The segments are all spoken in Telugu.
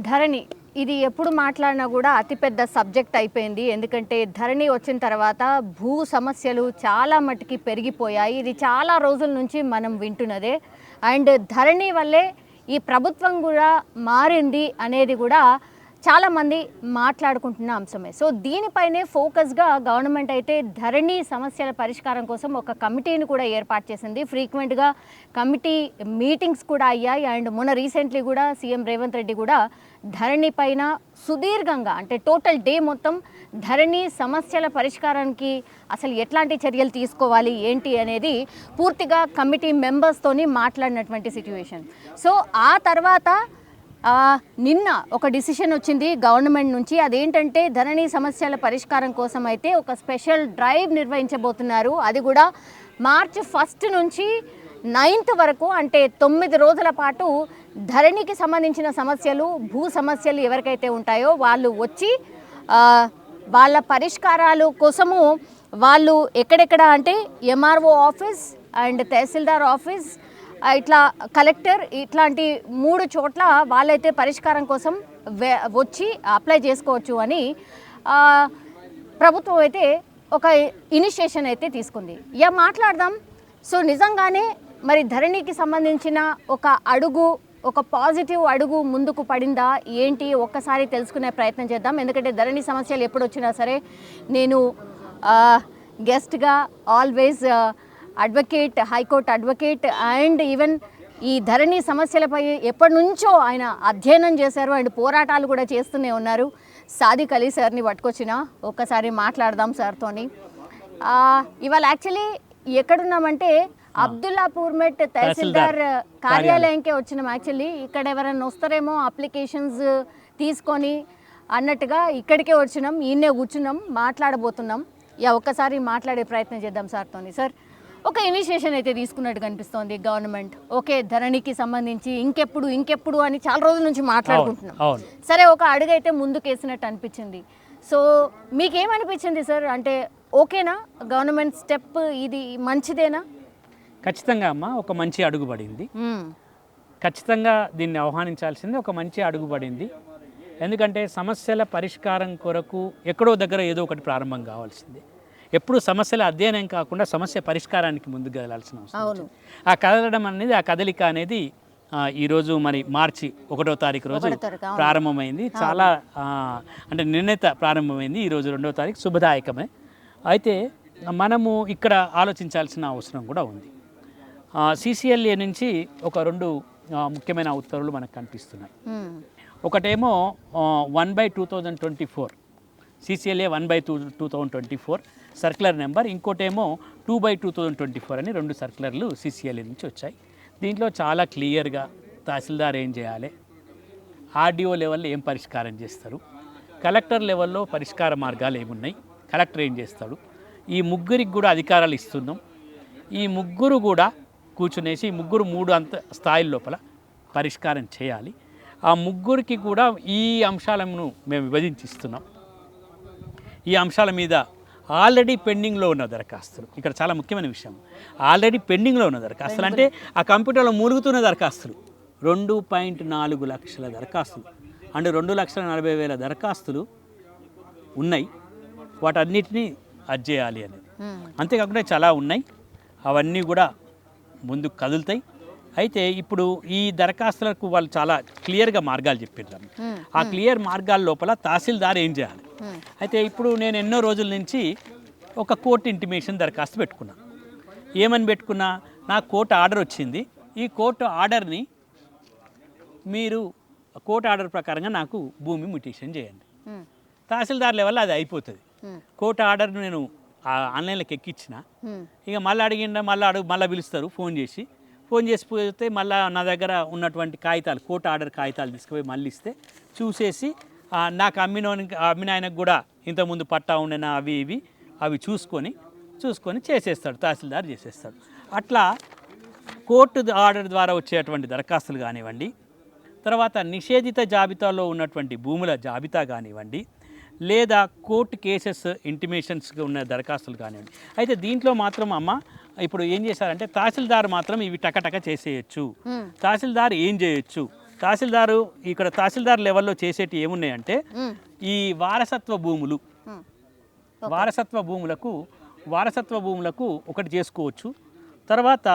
ధరణి ఇది ఎప్పుడు మాట్లాడినా కూడా అతిపెద్ద సబ్జెక్ట్ అయిపోయింది. ఎందుకంటే ధరణి వచ్చిన తర్వాత భూ సమస్యలు చాలా మట్టుకి పెరిగిపోయాయి. ఇది చాలా రోజుల నుంచి మనం వింటున్నదే. అండ్ ధరణి వల్లే ఈ ప్రభుత్వం కూడా మారింది అనేది కూడా చాలామంది మాట్లాడుకుంటున్న అంశమే. సో దీనిపైనే ఫోకస్గా గవర్నమెంట్ అయితే ధరణి సమస్యల పరిష్కారం కోసం ఒక కమిటీని కూడా ఏర్పాటు చేసింది. ఫ్రీక్వెంట్గా కమిటీ మీటింగ్స్ కూడా అయ్యాయి. అండ్ మొన్న రీసెంట్లీ కూడా సీఎం రేవంత్ రెడ్డి కూడా ధరణి పైన సుదీర్ఘంగా అంటే టోటల్ డే మొత్తం ధరణి సమస్యల పరిష్కారానికి అసలు ఎట్లాంటి చర్యలు తీసుకోవాలి ఏంటి అనేది పూర్తిగా కమిటీ మెంబర్స్తోని మాట్లాడినటువంటి సిచ్యువేషన్. సో ఆ తర్వాత నిన్న ఒక డిసిషన్ వచ్చింది గవర్నమెంట్ నుంచి. అదేంటంటే ధరణి సమస్యల పరిష్కారం కోసం అయితే ఒక స్పెషల్ డ్రైవ్ నిర్వహించబోతున్నారు. అది కూడా మార్చి 1 నుంచి 9 వరకు, అంటే 9 రోజుల పాటు ధరణికి సంబంధించిన సమస్యలు, భూ సమస్యలు ఎవరికైతే ఉంటాయో వాళ్ళు వచ్చి వాళ్ళ పరిష్కారాలు కోసము వాళ్ళు ఎక్కడెక్కడ అంటే MRO office and tahsildar office, ఇట్లా కలెక్టర్, ఇట్లాంటి 3 చోట్ల వాళ్ళైతే పరిష్కారం కోసం వచ్చి అప్లై చేసుకోవచ్చు అని ప్రభుత్వం అయితే ఒక ఇనిషియేషన్ అయితే తీసుకుంది. ఇక మాట్లాడదాం. సో నిజంగానే మరి ధరణికి సంబంధించిన ఒక అడుగు, ఒక పాజిటివ్ అడుగు ముందుకు పడిందా ఏంటి ఒక్కసారి తెలుసుకునే ప్రయత్నం చేద్దాం. ఎందుకంటే ధరణి సమస్యలు ఎప్పుడు వచ్చినా సరే నేను గెస్ట్గా always advocate, high court advocate and even ఈ ధరణి సమస్యలపై ఎప్పటి నుంచో ఆయన అధ్యయనం చేశారు అండ్ పోరాటాలు కూడా చేస్తూనే ఉన్నారు. సాదిక్ అలీ సార్ని పట్టుకొచ్చిన ఒక్కసారి మాట్లాడదాం సార్తోని. ఇవాళ యాక్చువల్లీ ఎక్కడున్నామంటే అబ్దుల్లాపూర్ మెట్ తహసీల్దార్ కార్యాలయంకే వచ్చినాం. యాక్చువల్లీ ఇక్కడ ఎవరైనా వస్తారేమో అప్లికేషన్స్ తీసుకొని అన్నట్టుగా ఇక్కడికే వచ్చినాం. ఈయనే కూర్చున్నాం, మాట్లాడబోతున్నాం. ఒక్కసారి మాట్లాడే ప్రయత్నం చేద్దాం సార్తోని. సార్, ఒక ఇనిషియేషన్ అయితే తీసుకున్నట్టు కనిపిస్తోంది గవర్నమెంట్. ఓకే, ధరణికి సంబంధించి ఇంకెప్పుడు అని చాలా రోజుల నుంచి మాట్లాడుకుంటున్నాం. సరే, ఒక అడుగు అయితే ముందుకేసినట్టు అనిపించింది. సో మీకేమనిపించింది సార్? అంటే ఓకేనా గవర్నమెంట్ స్టెప్? ఇది మంచిదేనా? ఖచ్చితంగా అమ్మ, ఒక మంచి అడుగు పడింది. ఖచ్చితంగా దీన్ని ఆహ్వానించాల్సింది. ఒక మంచి అడుగు పడింది. ఎందుకంటే సమస్యల పరిష్కారం కొరకు ఎక్కడో దగ్గర ఏదో ఒకటి ప్రారంభం కావాల్సింది. ఎప్పుడు సమస్యల అధ్యయనం కాకుండా సమస్య పరిష్కారానికి ముందుకు కదలాల్సిన అవసరం. ఆ కదలడం అనేది, ఆ కదలిక అనేది ఈరోజు మరి మార్చి 1వ తారీఖు రోజు ప్రారంభమైంది. చాలా అంటే నిర్ణీత ప్రారంభమైంది. ఈరోజు 2వ తారీఖు శుభదాయకమే. అయితే మనము ఇక్కడ ఆలోచించాల్సిన అవసరం కూడా ఉంది. CCLA నుంచి ఒక 2 ముఖ్యమైన ఉత్తర్వులు మనకు కనిపిస్తున్నాయి. ఒకటేమో 1/2024 CCLA 1/2024 సర్క్యులర్ నెంబర్, ఇంకోటేమో 2/2024 అని 2 సర్క్యులర్లు CCLA నుంచి వచ్చాయి. దీంట్లో చాలా క్లియర్గా తహసీల్దార్ ఏం చేయాలి, RDO లెవెల్లో ఏం పరిష్కారం చేస్తారు, కలెక్టర్ లెవెల్లో పరిష్కార మార్గాలు ఏమున్నాయి, కలెక్టర్ ఏం చేస్తాడు, ఈ ముగ్గురికి కూడా అధికారాలు ఇస్తున్నాం. ఈ ముగ్గురు కూడా కూర్చునేసి ఈ ముగ్గురు 3 స్థాయిల లోపల పరిష్కారం చేయాలి. ఆ ముగ్గురికి కూడా ఈ అంశాలను మేము విభజించిస్తున్నాం. ఈ అంశాల మీద ఆల్రెడీ పెండింగ్లో ఉన్న దరఖాస్తులు, ఇక్కడ చాలా ముఖ్యమైన విషయం, ఆల్రెడీ పెండింగ్లో ఉన్న దరఖాస్తులు అంటే ఆ కంప్యూటర్లో మూలుగుతున్న దరఖాస్తులు 2.4 లక్షల దరఖాస్తులు అంటే 2,40,000 దరఖాస్తులు ఉన్నాయి. వాటన్నిటినీ అజ్జేయాలి అనేది. అంతేకాకుండా చాలా ఉన్నాయి, అవన్నీ కూడా ముందుకు కదులుతాయి. అయితే ఇప్పుడు ఈ దరఖాస్తులకు వాళ్ళు చాలా క్లియర్గా మార్గాలు చెప్పారు. ఆ క్లియర్ మార్గాల లోపల తహసీల్దార్ ఏం చేయాలి. అయితే ఇప్పుడు నేను ఎన్నో రోజుల నుంచి ఒక కోర్టు ఇంటిమేషన్ దరఖాస్తు పెట్టుకున్నా. ఏమని పెట్టుకున్నా, నాకు కోర్టు ఆర్డర్ వచ్చింది, ఈ కోర్టు ఆర్డర్ని మీరు కోర్టు ఆర్డర్ ప్రకారంగా నాకు భూమి మ్యూటేషన్ చేయండి. తహసీల్దార్ లెవెల్లో అది అయిపోతుంది. కోర్టు ఆర్డర్ను నేను ఆన్లైన్లోకి ఎక్కించిన, ఇక మళ్ళీ అడిగిండ మళ్ళీ పిలుస్తారు ఫోన్ చేసి పోతే మళ్ళీ నా దగ్గర ఉన్నటువంటి కాగితాలు, కోర్టు ఆర్డర్ కాగితాలు తీసుకుపోయి మళ్ళీ ఇస్తే చూసేసి నాకు అమ్మిన ఆయనకు కూడా ఇంతకుముందు పట్టా ఉండిన అవి చూసుకొని చేసేస్తాడు, తహసీల్దార్ చేసేస్తాడు. అట్లా కోర్టు ఆర్డర్ ద్వారా వచ్చేటువంటి దరఖాస్తులు కానివ్వండి, తర్వాత నిషేధిత జాబితాలో ఉన్నటువంటి భూముల జాబితా కానివ్వండి, లేదా కోర్టు కేసెస్ ఇంటిమేషన్స్గా ఉన్న దరఖాస్తులు కానివ్వండి. అయితే దీంట్లో మాత్రం అమ్మ ఇప్పుడు ఏం చేశారంటే తహసీల్దార్ మాత్రం ఇవి టకటక చేసేయచ్చు. తహసీల్దార్ ఏం చేయొచ్చు, ఇక్కడ తహసీల్దార్ లెవెల్లో చేసేటి ఏమున్నాయంటే ఈ వారసత్వ భూములు వారసత్వ భూములకు ఒకటి చేసుకోవచ్చు. తర్వాత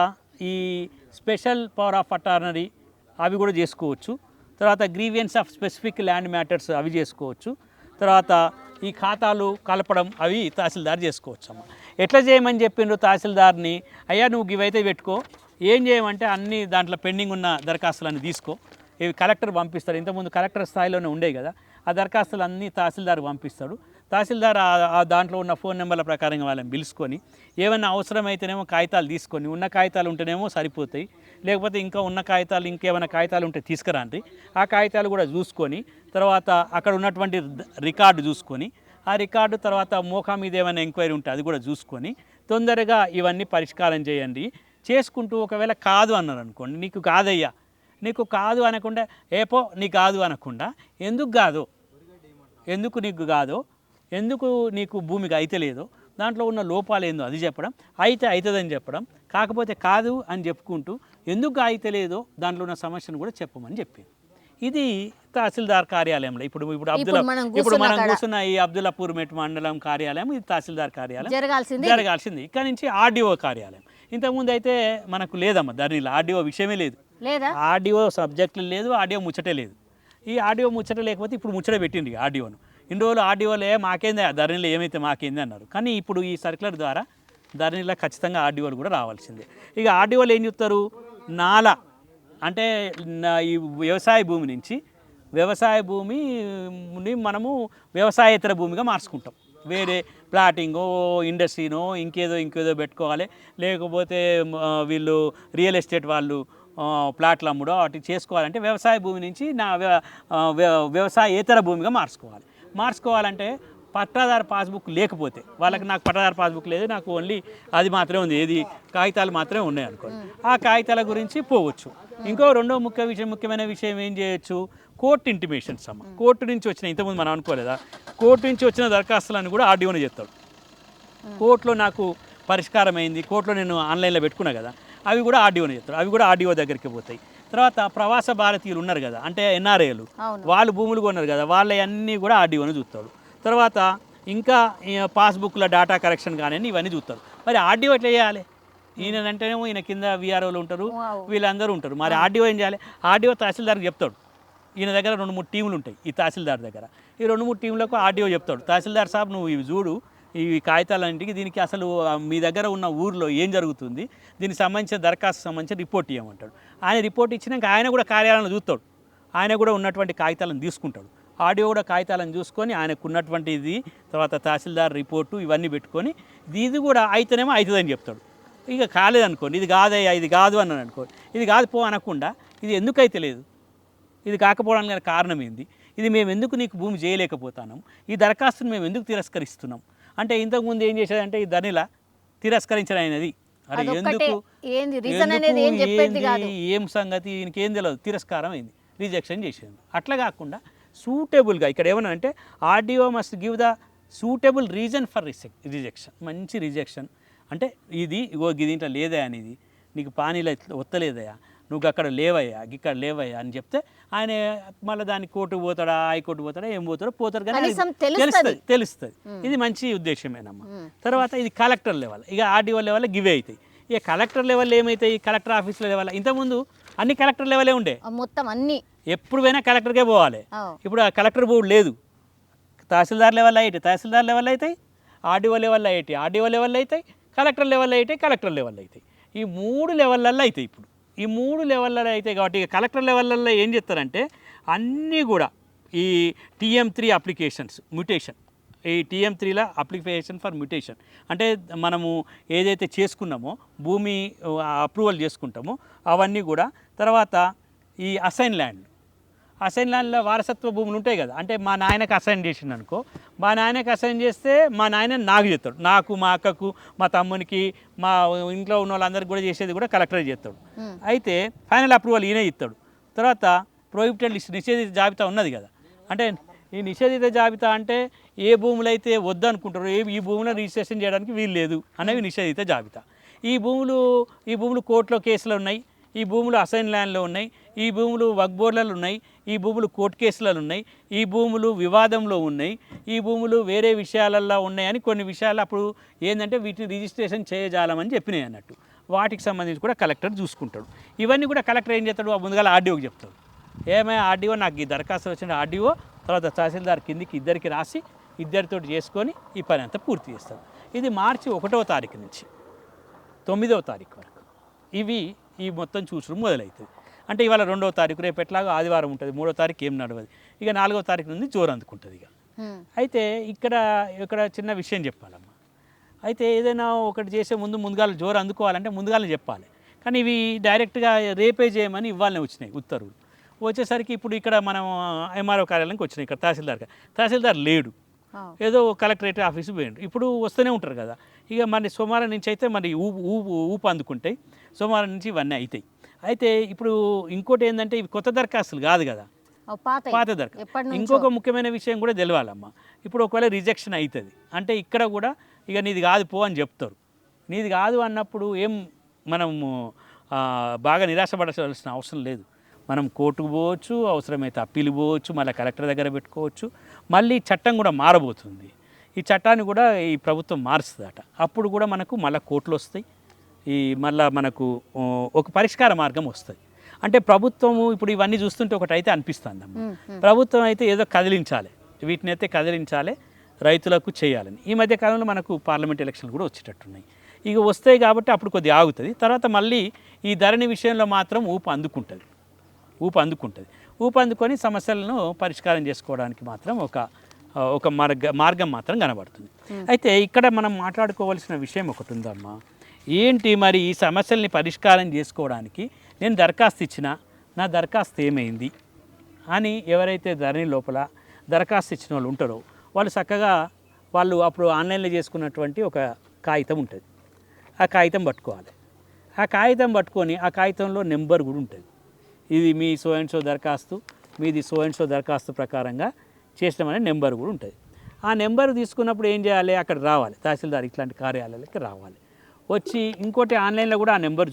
ఈ స్పెషల్ పవర్ ఆఫ్ అటార్నరీ అవి కూడా చేసుకోవచ్చు. తర్వాత grievance of specific land matters అవి చేసుకోవచ్చు. తర్వాత ఈ ఖాతాలు కలపడం అవి తహసీల్దార్ చేసుకోవచ్చు అమ్మ. ఎట్లా చేయమని చెప్పిండ్రు తహసీల్దార్ని, అయ్యా నువ్వు ఇవైతే పెట్టుకో, ఏం చేయమంటే అన్ని దాంట్లో పెండింగ్ ఉన్న దరఖాస్తులన్నీ తీసుకో, ఇవి కలెక్టర్ పంపిస్తారు. ఇంతకుముందు కలెక్టర్ స్థాయిలోనే ఉండేవి కదా, ఆ దరఖాస్తులు అన్నీ తహసీల్దార్ పంపిస్తాడు. తహసీల్దార్ ఆ దాంట్లో ఉన్న ఫోన్ నెంబర్ల ప్రకారంగా వాళ్ళని పిలుచుకొని ఏమైనా అవసరమైతేనేమో కాగితాలు తీసుకొని, ఉన్న కాగితాలు ఉంటేనేమో సరిపోతాయి, లేకపోతే ఇంకా ఉన్న కాగితాలు ఇంకేమైనా కాగితాలు ఉంటే తీసుకురండి. ఆ కాగితాలు కూడా చూసుకొని తర్వాత అక్కడ ఉన్నటువంటి రికార్డు చూసుకొని, ఆ రికార్డు తర్వాత మోకా మీద ఏమైనా ఎంక్వైరీ ఉంటే అది కూడా చూసుకొని తొందరగా ఇవన్నీ పరిష్కారం చేయండి. చేసుకుంటూ ఒకవేళ కాదు అన్నారు అనుకోండి, నీకు కాదయ్యా, నీకు కాదు అనకుండా ఏపో నీకు కాదు అనకుండా ఎందుకు నీకు కాదో, ఎందుకు నీకు భూమికి అయితే లేదో, దాంట్లో ఉన్న లోపాలు ఏందో అది చెప్పడం, అవుతుందని చెప్పడం, కాకపోతే కాదు అని చెప్పుకుంటూ ఎందుకు అయితే లేదో దాంట్లో ఉన్న సమస్యను కూడా చెప్పమని చెప్పింది. ఇది తహసీల్దార్ కార్యాలయంలో ఇప్పుడు మనం కూర్చున్న ఈ అబ్దుల్లాపూర్ మెట్ మండలం కార్యాలయం, ఇది తహసీల్దార్ కార్యాలయం జరగాల్సింది. ఇక్కడ నుంచి ఆర్డీఓ కార్యాలయం. ఇంతకుముందు అయితే మనకు లేదమ్మా ధరణిలో ఆర్డీఓ విషయమే లేదు, ఆర్డీఓ సబ్జెక్టులు లేదు, ఆర్డీఓ ముచ్చటే లేదు. ఈ ఆర్డీఓ ముచ్చట లేకపోతే ఇప్పుడు ముచ్చట పెట్టింది ఆర్డీఓను. ఇన్ని రోజులు ఆర్డీఓలే మాకేంది ధరణిలో ఏమైతే మాకేంది అన్నారు. కానీ ఇప్పుడు ఈ సర్క్యులర్ ద్వారా ధరణిలో ఖచ్చితంగా ఆర్డీఓలు కూడా రావాల్సిందే. ఇక ఆర్డీఓలు ఏం చెప్తారు, నాలా అంటే ఈ వ్యవసాయ భూమి నుంచి వ్యవసాయ భూమిని మనము వ్యవసాయేతర భూమిగా మార్చుకుంటాం. వేరే ప్లాటింగో ఇండస్ట్రీనో ఇంకేదో పెట్టుకోవాలి, లేకపోతే వీళ్ళు రియల్ ఎస్టేట్ వాళ్ళు ప్లాట్లు అమ్ముడో వాటి చేసుకోవాలంటే వ్యవసాయ భూమి నుంచి వ్యవసాయేతర భూమిగా మార్చుకోవాలంటే పట్టాదారు పాస్బుక్ లేకపోతే వాళ్ళకి, నాకు పట్టాదారు పాస్బుక్ లేదు, నాకు ఓన్లీ అది మాత్రమే ఉంది, ఏది కాగితాలు మాత్రమే ఉన్నాయి అనుకోండి, ఆ కాగితాల గురించి పోవచ్చు. ఇంకో రెండో ముఖ్యమైన విషయం ఏం చేయొచ్చు, కోర్టు ఇంటిమేషన్స్ అమ్మ. కోర్టు నుంచి వచ్చిన, ఇంతకుముందు మనం అనుకోలేదా, కోర్టు నుంచి వచ్చిన దరఖాస్తులను కూడా ఆర్డీఓనే చేస్తాడు. కోర్టులో నాకు పరిష్కారం అయింది, కోర్టులో నేను ఆన్లైన్లో పెట్టుకున్నా కదా, అవి కూడా ఆర్డీఓనే చేస్తాడు, అవి కూడా ఆర్డీఓ దగ్గరికి పోతాయి. తర్వాత ప్రవాస భారతీయులు ఉన్నారు కదా, అంటే ఎన్ఆర్ఐలు, వాళ్ళు భూములు కొన్నారు కదా, వాళ్ళవన్నీ కూడా ఆర్డీఓనే చూస్తాడు. తర్వాత ఇంకా పాస్బుక్ల డేటా కరెక్షన్ కానీ ఇవన్నీ చూస్తారు. మరి ఆర్డీఓ ఎట్లా చేయాలి, ఈయనంటేనేమో ఈయన కింద వీఆర్ఓలు ఉంటారు, వీళ్ళందరూ ఉంటారు. మరి ఆర్డీఓ ఏం చేయాలి, ఆర్డీఓ తహసీల్దార్కి చెప్తాడు. ఈయన దగ్గర 2-3 టీములు ఉంటాయి ఈ తహసీల్దార్ దగ్గర, ఈ 2-3 టీంలకు ఆర్డీఓ చెప్తాడు, తహసీల్దార్ సాబ్ నువ్వు ఇవి చూడు, ఈ కాగితాలన్నింటికి దీనికి అసలు మీ దగ్గర ఉన్న ఊరిలో ఏం జరుగుతుంది, దీనికి సంబంధించిన దరఖాస్తు సంబంధించిన రిపోర్ట్ ఇవ్వమంటాడు. ఆయన రిపోర్ట్ ఇచ్చినాక ఆయన కూడా కార్యాలయంలో చూస్తాడు, ఆయన కూడా ఉన్నటువంటి కాగితాలను తీసుకుంటాడు. ఆర్డీఓ కూడా కాగితాలను చూసుకొని ఆయనకు ఉన్నటువంటి ఇది, తర్వాత తహసీల్దార్ రిపోర్టు ఇవన్నీ పెట్టుకొని ఇది కూడా అయితేనేమో అవుతుందని చెప్తాడు. ఇక కాలేదనుకోండి, ఇది కాదయ్యా, ఇది కాదు అన్నాను అనుకోండి, ఇది కాదు పో అనకుండా ఇది ఎందుకు అయితే లేదు, ఇది కాకపోవడానికి కారణం ఏంది, ఇది మేము ఎందుకు నీకు భూమి చేయలేకపోతున్నాం, ఈ దరఖాస్తును మేము ఎందుకు తిరస్కరిస్తున్నాం అంటే, ఇంతకుముందు ఏం చేసేదంటే ఈ ధనిలా తిరస్కరించడం అయినది, అరే ఎందుకు ఏం సంగతి ఈయనకేం తెలియదు, తిరస్కారం అయింది, రిజెక్షన్ చేసేది. అట్లా కాకుండా సూటబుల్గా ఇక్కడ ఏమన్నా అంటే RDO must give the suitable reason for rejection. మంచి రిజెక్షన్ అంటే ఇది దీంట్లో లేదా అనేది, నీకు పానీలో ఒత్తలేదయా, నువ్వు అక్కడ లేవయ్యా, ఇక్కడ లేవయ్యా అని చెప్తే ఆయన మళ్ళీ దాన్ని కోర్టు పోతాడా, హైకోర్టు పోతాడా, ఏం పోతారు కానీ తెలుస్తుంది. ఇది మంచి ఉద్దేశమేనమ్మా. తర్వాత ఇది కలెక్టర్ లెవెల్, ఇక ఆర్డీఓ లెవెల్ గివే అవుతాయి. ఇక కలెక్టర్ లెవెల్ ఏమవుతాయి, కలెక్టర్ ఆఫీసుల లెవెల్. ఇంతకుముందు అన్ని కలెక్టర్ లెవెలే ఉండే, మొత్తం అన్ని ఎప్పుడు పోయినా కలెక్టర్కే పోవాలి. ఇప్పుడు ఆ కలెక్టర్ బోర్డు లేదు, తహసీల్దార్ లెవెల్ అయితే తహసీల్దార్ లెవెల్ అవుతాయి, ఆర్డీఓ లెవెల్ అయితే ఆర్డీఓ లెవెల్ అవుతాయి, కలెక్టర్ లెవెల్ అయితే కలెక్టర్ లెవెల్ అవుతాయి. ఈ 3 లెవెల్లల్లో అవుతాయి. ఇప్పుడు ఈ 3 లెవెల్లో అవుతాయి కాబట్టి ఇక కలెక్టర్ లెవెల్లో ఏం చేస్తారంటే అన్నీ కూడా ఈ TM3 అప్లికేషన్స్ మ్యూటేషన్, ఈ TM3లో అప్లికేషన్ ఫర్ మ్యూటేషన్ అంటే మనము ఏదైతే చేసుకున్నామో భూమి అప్రూవల్ చేసుకుంటామో అవన్నీ కూడా. తర్వాత ఈ అసైన్ ల్యాండ్లో వారసత్వ భూములు ఉంటాయి కదా, అంటే మా నాయనకు అసైన్ చేసిండు అనుకో, మా నాయనకు అసైన్ చేస్తే మా నాయన నాకు చేస్తాడు, నాకు, మా అక్కకు, మా తమ్మునికి, మా ఇంట్లో ఉన్న వాళ్ళందరికీ కూడా చేసేది కూడా కలెక్టర్ చేస్తాడు. అయితే ఫైనల్ అప్రూవల్ ఈయనే ఇస్తాడు. తర్వాత ప్రొహిబిటెడ్ లిస్ట్, నిషేధిత జాబితా ఉన్నది కదా, అంటే ఈ నిషేధిత జాబితా అంటే ఏ భూములు అయితే వద్దనుకుంటారో, ఈ భూములను రిజిస్ట్రేషన్ చేయడానికి వీలు లేదు అనేవి నిషేధిత జాబితా. ఈ భూములు కోర్టులో కేసులు ఉన్నాయి, ఈ భూములు అసైన్ ల్యాండ్లో ఉన్నాయి, ఈ భూములు వక్ఫ్ బోర్డులలో ఉన్నాయి, ఈ భూములు కోర్టు కేసులలో ఉన్నాయి, ఈ భూములు వివాదంలో ఉన్నాయి, ఈ భూములు వేరే విషయాలలో ఉన్నాయని కొన్ని విషయాలు అప్పుడు ఏంటంటే వీటిని రిజిస్ట్రేషన్ చేయజాలమని చెప్పినాయి అన్నట్టు. వాటికి సంబంధించి కూడా కలెక్టర్ చూసుకుంటాడు. ఇవన్నీ కూడా కలెక్టర్ ఏం చేస్తాడు, ముందుగా ఆర్డీఓకి చెప్తాడు. ఏమైనా ఆర్డీఓ నాకు ఈ దరఖాస్తు వచ్చిన ఆర్డీఓ తర్వాత తహసీల్దార్ కిందికి ఇద్దరికి రాసి ఇద్దరితో చేసుకొని ఈ పని అంతా పూర్తి చేస్తాడు. ఇది మార్చి 1వ తారీఖు నుంచి 9వ తారీఖు వరకు ఈ మొత్తం చూసడం మొదలవుతుంది. అంటే ఇవాళ 2వ తారీఖు, రేపు ఎట్లాగో ఆదివారం ఉంటుంది, 3వ తారీఖు ఏం నడవదు, ఇక 4వ తారీఖు నుండి జోరు అందుకుంటుంది. ఇక అయితే ఇక్కడ చిన్న విషయం చెప్పాలమ్మా. అయితే ఏదైనా ఒకటి చేసే ముందుగా జోరు అందుకోవాలంటే ముందుగానే చెప్పాలి. కానీ ఇవి డైరెక్ట్గా రేపే చేయమని ఇవ్వాలనే వచ్చినాయి ఉత్తర్వులు. వచ్చేసరికి ఇప్పుడు ఇక్కడ మనం ఎంఆర్ఓ కార్యాలయానికి వచ్చినాయి. ఇక్కడ తహసీల్దార్ లేడు, ఏదో కలెక్టరేట్ ఆఫీసు పోయిండు. ఇప్పుడు వస్తూనే ఉంటారు కదా. ఇక మరి సోమవారం నుంచి అయితే మరి ఊపు అందుకుంటాయి, సోమవారం నుంచి ఇవన్నీ అవుతాయి. అయితే ఇప్పుడు ఇంకోటి ఏంటంటే ఇవి కొత్త దరఖాస్తులు కాదు కదా, పాత దరఖాస్తు. ఇంకొక ముఖ్యమైన విషయం కూడా తెలవాలమ్మా. ఇప్పుడు ఒకవేళ రిజెక్షన్ అవుతుంది అంటే ఇక్కడ కూడా ఇక నీది కాదు పో అని చెప్తారు. నీది కాదు అన్నప్పుడు మనము బాగా నిరాశపడాల్సిన అవసరం లేదు. మనం కోర్టుకు పోవచ్చు, అవసరమైతే అప్పీలు పోవచ్చు, మళ్ళీ కలెక్టర్ దగ్గర పెట్టుకోవచ్చు. మళ్ళీ చట్టం కూడా మారబోతుంది. ఈ చట్టాన్ని కూడా ఈ ప్రభుత్వం మారుస్తుందట. అప్పుడు కూడా మనకు మళ్ళీ కోర్టులు వస్తాయి, మళ్ళీ మనకు ఒక పరిష్కార మార్గం వస్తుంది. అంటే ప్రభుత్వము ఇప్పుడు ఇవన్నీ చూస్తుంటే ఒకటి అయితే అనిపిస్తుంది అమ్మ, ప్రభుత్వం అయితే ఏదో కదిలించాలి, వీటిని అయితే కదిలించాలి, రైతులకు చేయాలని. ఈ మధ్య కాలంలో మనకు పార్లమెంట్ ఎలక్షన్లు కూడా వచ్చేటట్టున్నాయి. ఇక వస్తాయి కాబట్టి అప్పుడు కొద్దిగా ఆగుతుంది. తర్వాత మళ్ళీ ఈ ధరణి విషయంలో మాత్రం ఊపు అందుకొని సమస్యలను పరిష్కారం చేసుకోవడానికి మాత్రం ఒక మార్గం మాత్రం కనబడుతుంది. అయితే ఇక్కడ మనం మాట్లాడుకోవాల్సిన విషయం ఒకటి ఉందమ్మా. ఏంటి మరి ఈ సమస్యల్ని పరిష్కారం చేసుకోవడానికి నేను దరఖాస్తు ఇచ్చిన, నా దరఖాస్తు ఏమైంది అని ఎవరైతే ధరణి లోపల దరఖాస్తు ఇచ్చిన వాళ్ళు ఉంటారో వాళ్ళు చక్కగా అప్పుడు ఆన్లైన్లో చేసుకున్నటువంటి ఒక కాగితం ఉంటుంది. ఆ కాగితం పట్టుకోవాలి. ఆ కాగితం పట్టుకొని ఆ కాగితంలో నెంబర్ కూడా ఉంటుంది. ఇది మీ సో అండ్ సో దరఖాస్తు, మీది సో అండ్ సో దరఖాస్తు ప్రకారంగా చేసినామనే నెంబర్ కూడా ఉంటుంది. ఆ నెంబర్ తీసుకున్నప్పుడు ఏం చేయాలి, అక్కడ రావాలి, తహసీల్దార్ ఇట్లాంటి కార్యాలయాలకి రావాలి. వచ్చి ఇంకోటి ఆన్లైన్లో కూడా ఆ నెంబర్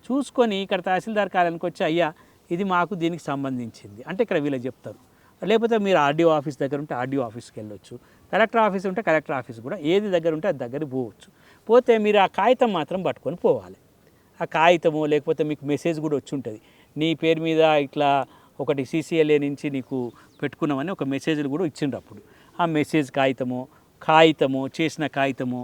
చూసుకొని ఇక్కడ తహసీల్దార్ కార్యాలయానికి వచ్చి అయ్యా ఇది మాకు దీనికి సంబంధించింది అంటే ఇక్కడ వీళ్ళకి చెప్తారు. లేకపోతే మీరు ఆర్డీఓ ఆఫీస్ దగ్గర ఉంటే ఆర్డీఓ ఆఫీస్కి వెళ్ళొచ్చు, కలెక్టర్ ఆఫీస్ ఉంటే కలెక్టర్ ఆఫీస్ కూడా, ఏది దగ్గర ఉంటే అది దగ్గర పోవచ్చు. పోతే మీరు ఆ కాగితం మాత్రం పట్టుకొని పోవాలి. ఆ కాగితము లేకపోతే మీకు మెసేజ్ కూడా వచ్చి ఉంటుంది, నీ పేరు మీద ఇట్లా ఒకటి CCLA నుంచి నీకు పెట్టుకున్నామని ఒక మెసేజ్లు కూడా ఇచ్చిండ్రు. అప్పుడు ఆ మెసేజ్ కాగితము చేసిన కాగితము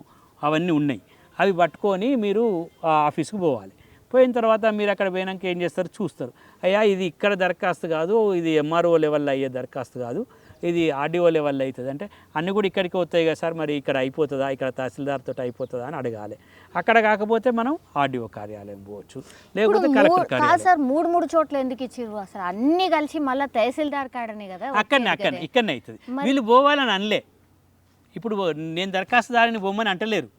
అవన్నీ ఉన్నాయి. అవి పట్టుకొని మీరు ఆ ఆఫీస్కి పోవాలి. పోయిన తర్వాత మీరు అక్కడ పోయినాక ఏం చేస్తారు, చూస్తారు, అయ్యా ఇది ఇక్కడ దరఖాస్తు కాదు, ఇది MRO లెవెల్లో అయ్యే దరఖాస్తు కాదు, ఇది ఆర్డీఓ లెవెల్లో అవుతుంది. అంటే అన్నీ కూడా ఇక్కడికి వస్తాయి కదా సార్, మరి ఇక్కడ అయిపోతుందా, ఇక్కడ తహసీల్దార్తో అయిపోతుందా అని అడగాలి. అక్కడ కాకపోతే మనం ఆర్డీఓ కార్యాలయం పోవచ్చు, లేకపోతే కలెక్టర్ కార్యాలయం. సార్ 3 చోట్ల ఎందుకు ఇచ్చిర్రు అసలు? అన్ని కలిసి మళ్ళీ తహసీల్దార్ కాడనే కదా, ఇక్కడనే అవుతుంది. వీళ్ళు పోవాలని అనలే. ఇప్పుడు నేను దరఖాస్తుదారిని పోమని అంటలేరు.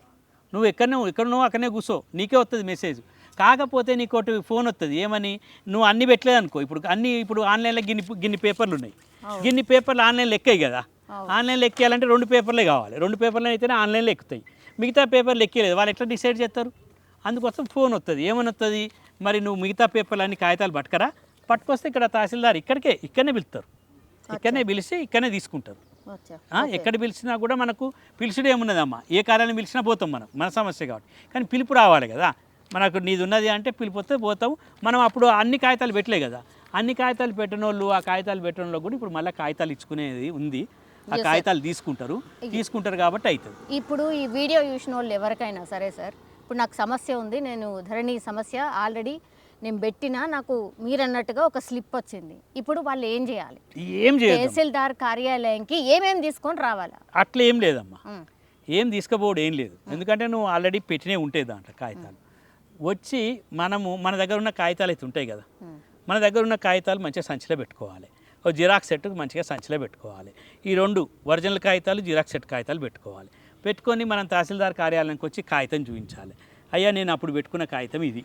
నువ్వు ఎక్కడనో అక్కడనే కూర్చో, నీకే వస్తుంది మెసేజ్. కాకపోతే నీకు ఒకటి ఫోన్ వస్తుంది, ఏమని, నువ్వు అన్ని పెట్టలేదు అనుకో. ఇప్పుడు ఆన్లైన్లో గిన్ని పేపర్లు ఉన్నాయి, గిన్ని పేపర్లు ఆన్లైన్లో ఎక్కాయి కదా. ఆన్లైన్లో ఎక్కాలంటే 2 పేపర్లే కావాలి, 2 పేపర్లు అయితేనే ఆన్లైన్లో ఎక్కుతాయి. మిగతా పేపర్లు ఎక్కలేదు, వాళ్ళు ఎట్లా డిసైడ్ చేస్తారు? అందుకోసం ఫోన్ వస్తుంది. ఏమని వస్తుంది, మరి నువ్వు మిగతా పేపర్లు అన్ని కాగితాలు పట్టుకొస్తే ఇక్కడ తహసీల్దార్ ఇక్కడనే పిలుస్తారు, ఇక్కడనే పిలిచి ఇక్కడనే తీసుకుంటారు. ఎక్కడ పిలిచినా కూడా మనకు పిలుచుడు ఏమున్నదమ్మా, ఏ కార్యాలయం పిలిచినా పోతాం, మన సమస్య కాబట్టి. కానీ పిలుపు రావాలి కదా, మనకు నీది ఉన్నది అంటే పిలిపోతే పోతాం. మనం అప్పుడు అన్ని కాగితాలు పెట్టలే కదా, అన్ని కాగితాలు పెట్టిన వాళ్ళు ఆ కాగితాలు పెట్టిన వాళ్ళు కూడా ఇప్పుడు మళ్ళీ కాగితాలు ఇచ్చుకునేది ఉంది. ఆ కాగితాలు తీసుకుంటారు కాబట్టి అవుతుంది. ఇప్పుడు ఈ వీడియో చూసిన వాళ్ళు ఎవరికైనా సరే సార్, ఇప్పుడు నాకు సమస్య ఉంది, నేను ధరణి సమస్య ఆల్రెడీ నేను పెట్టినా, నాకు మీరు అన్నట్టుగా ఒక స్లిప్ వచ్చింది, ఇప్పుడు వాళ్ళు ఏం చేయాలి? తహసీల్దార్ కార్యాలయంకి ఏమేమి తీసుకొని రావాలా? అట్లా ఏం లేదమ్మా, ఏం తీసుకుపోవడం ఏం లేదు. ఎందుకంటే నువ్వు ఆల్రెడీ పెట్టినే ఉంటాయి దాంట్లో కాగితాలు. వచ్చి మన దగ్గర ఉన్న కాగితాలు అయితే ఉంటాయి కదా, మన దగ్గర ఉన్న కాగితాలు మంచిగా సంచిలో పెట్టుకోవాలి. ఒక జిరాక్స్ సెట్ మంచిగా సంచిలో పెట్టుకోవాలి. ఈ 2 ఒరిజినల్ కాగితాలు, జిరాక్స్ సెట్ కాగితాలు పెట్టుకొని మనం తహసీల్దార్ కార్యాలయానికి వచ్చి కాగితం చూపించాలి. అయ్యా నేను అప్పుడు పెట్టుకున్న కాగితం ఇది,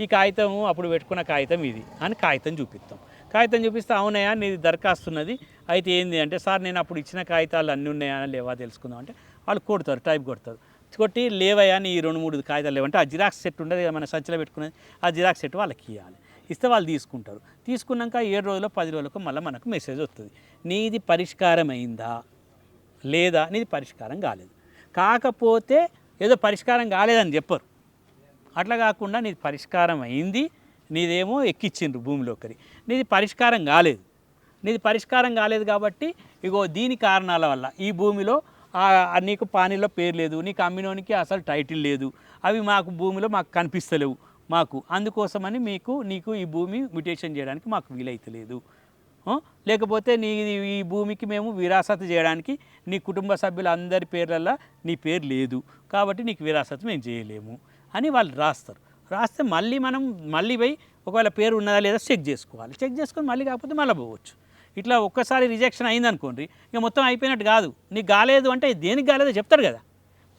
ఈ కాగితం అప్పుడు పెట్టుకున్న కాగితం ఇది అని కాగితం చూపిస్తాం. కాగితం చూపిస్తే అవునయా నీది దరఖాస్తున్నది, అయితే ఏంది అంటే సార్ నేను అప్పుడు ఇచ్చిన కాగితాలు అన్నీ ఉన్నాయా లేవా తెలుసుకుందాం అంటే వాళ్ళు టైప్ కొడతారు. కొట్టి లేవయ్యా నీ 2-3 కాగితాలు లేవంటే ఆ జిరాక్స్ సెట్ ఉండదు కదా మన సంచిలో పెట్టుకునేది, ఆ జిరాక్స్ సెట్ వాళ్ళకి ఇవ్వాలి. ఇస్తే వాళ్ళు తీసుకుంటారు. తీసుకున్నాక 7 రోజులు 10 రోజులకు మళ్ళీ మనకు మెసేజ్ వస్తుంది, నీది పరిష్కారం అయిందా లేదా, నీది పరిష్కారం కాలేదు. కాకపోతే ఏదో పరిష్కారం కాలేదని చెప్పరు, అట్లా కాకుండా నీది పరిష్కారం అయింది, నీదేమో ఎక్కిచ్చిండ్రు భూమిలోకి, నీది పరిష్కారం కాలేదు. నీది పరిష్కారం కాలేదు కాబట్టి ఇగో దీని కారణాల వల్ల ఈ భూమిలో నీకు పానీలో పేరు లేదు, నీకు అమ్మినోనికి అసలు టైటిల్ లేదు, అవి మాకు భూమిలో మాకు కనిపిస్తలేవు మాకు, అందుకోసమని నీకు ఈ భూమి మ్యూటేషన్ చేయడానికి మాకు వీలైతలేదు. లేకపోతే ఈ భూమికి మేము విరాసత్ చేయడానికి నీ కుటుంబ సభ్యులందరి పేర్లల్లో నీ పేరు లేదు కాబట్టి నీకు విరాసత్ మేము చేయలేము అని వాళ్ళు రాస్తారు. రాస్తే మనం పోయి ఒకవేళ పేరు ఉన్నదా లేదా చెక్ చేసుకోవాలి. చెక్ చేసుకొని మళ్ళీ కాకపోతే మళ్ళీ పోవచ్చు. ఇట్లా ఒక్కసారి రిజెక్షన్ అయిందనుకోండి, ఇక మొత్తం అయిపోయినట్టు కాదు. నీకు కాలేదు అంటే దేనికి కాలేదో చెప్తారు కదా,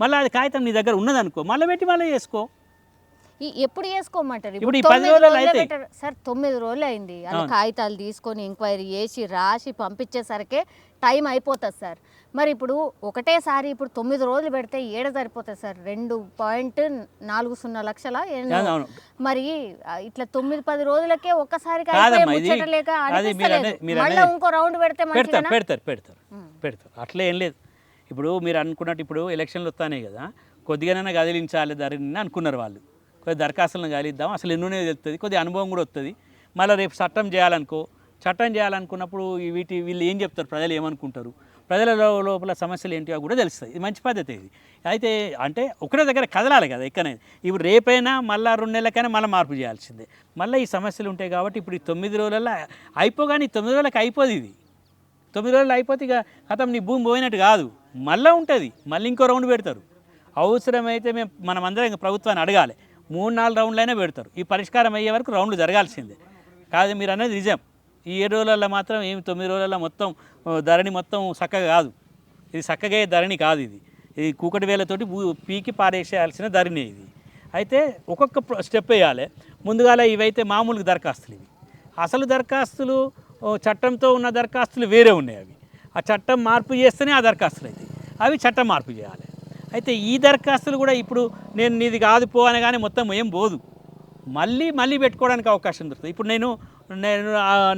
మళ్ళీ అది కాగితం నీ దగ్గర ఉన్నదనుకో మళ్ళీ పెట్టి మళ్ళీ చేసుకో. ఎప్పుడు చేసుకోమంటారు? ఇప్పుడు 10 రోజులు అయితే సార్ 9 రోజులు అయింది, అలా కాగితాలు తీసుకొని ఎంక్వైరీ చేసి రాసి పంపించేసరికి టైం అయిపోతుంది సార్. మరి ఇప్పుడు ఒకటేసారి ఇప్పుడు 9 రోజులు పెడితే ఏడ సరిపోతుంది సార్? 2.40 లక్షల. మరి ఇట్లా 9-10 రోజులకే ఒక్కసారి మళ్ళీ ఇంకో రౌండ్ పెడితే పెడతారు. అట్లా ఏం లేదు. ఇప్పుడు మీరు అనుకున్నట్టు ఇప్పుడు ఎలక్షన్లు వస్తానే కదా, కొద్దిగానైనా కదిలించాలి ధరని అనుకున్నారు వాళ్ళు. కొద్ది దరఖాస్తులను కదిలిద్దాం, అసలు ఎన్నునే తెలుస్తుంది, కొద్ది అనుభవం కూడా వస్తుంది. మళ్ళీ రేపు చట్టం చేయాలనుకున్నప్పుడు వీళ్ళు ఏం చెప్తారు, ప్రజలు ఏమనుకుంటారు, ప్రజల లోపల సమస్యలు ఏంటివో కూడా తెలుస్తుంది. ఇది మంచి పద్ధతి. ఇది అయితే అంటే ఒకటే దగ్గర కదలాలి కదా ఎక్కడైనా. ఇప్పుడు రేపైనా మళ్ళీ 2 నెలలకైనా మళ్ళీ మార్పు చేయాల్సిందే. మళ్ళీ ఈ సమస్యలు ఉంటాయి కాబట్టి ఇప్పుడు ఈ 9 రోజులలో అయిపోగానే 9 రోజులకు అయిపోదు. ఇది 9 రోజులు అయిపోతే ఇక కథం నీ భూమి పోయినట్టు కాదు, మళ్ళీ ఉంటుంది. మళ్ళీ ఇంకో రౌండ్ పెడతారు. అవసరమైతే మనమందరం ఇంకా ప్రభుత్వాన్ని అడగాలి, 3-4 రౌండ్లైనా పెడతారు. ఈ పరిష్కారం అయ్యే వరకు రౌండ్లు జరగాల్సిందే. కాదు మీరు అనేది నిజం. ఈ 7 రోజులలో మాత్రం 9 రోజులలో మొత్తం ధరణి మొత్తం చక్కగా కాదు. ఇది చక్కగా ధరణి కాదు. ఇది కూకటి వేలతోటి పీకి పారేసేయాల్సిన ధరణి ఇది. అయితే ఒక్కొక్క స్టెప్ వేయాలి. ముందుగా ఇవైతే మామూలు దరఖాస్తులు. ఇవి అసలు దరఖాస్తులు, చట్టంతో ఉన్న దరఖాస్తులు వేరే ఉన్నాయి. అవి ఆ చట్టం మార్పు చేస్తేనే ఆ దరఖాస్తులు అయితే అవి చట్టం మార్పు చేయాలి. అయితే ఈ దరఖాస్తులు కూడా ఇప్పుడు నేను నీది కాదు పో అనగానే మొత్తం ఏం పోదు, మళ్ళీ పెట్టుకోవడానికి అవకాశం దొరుకుతుంది. ఇప్పుడు నేను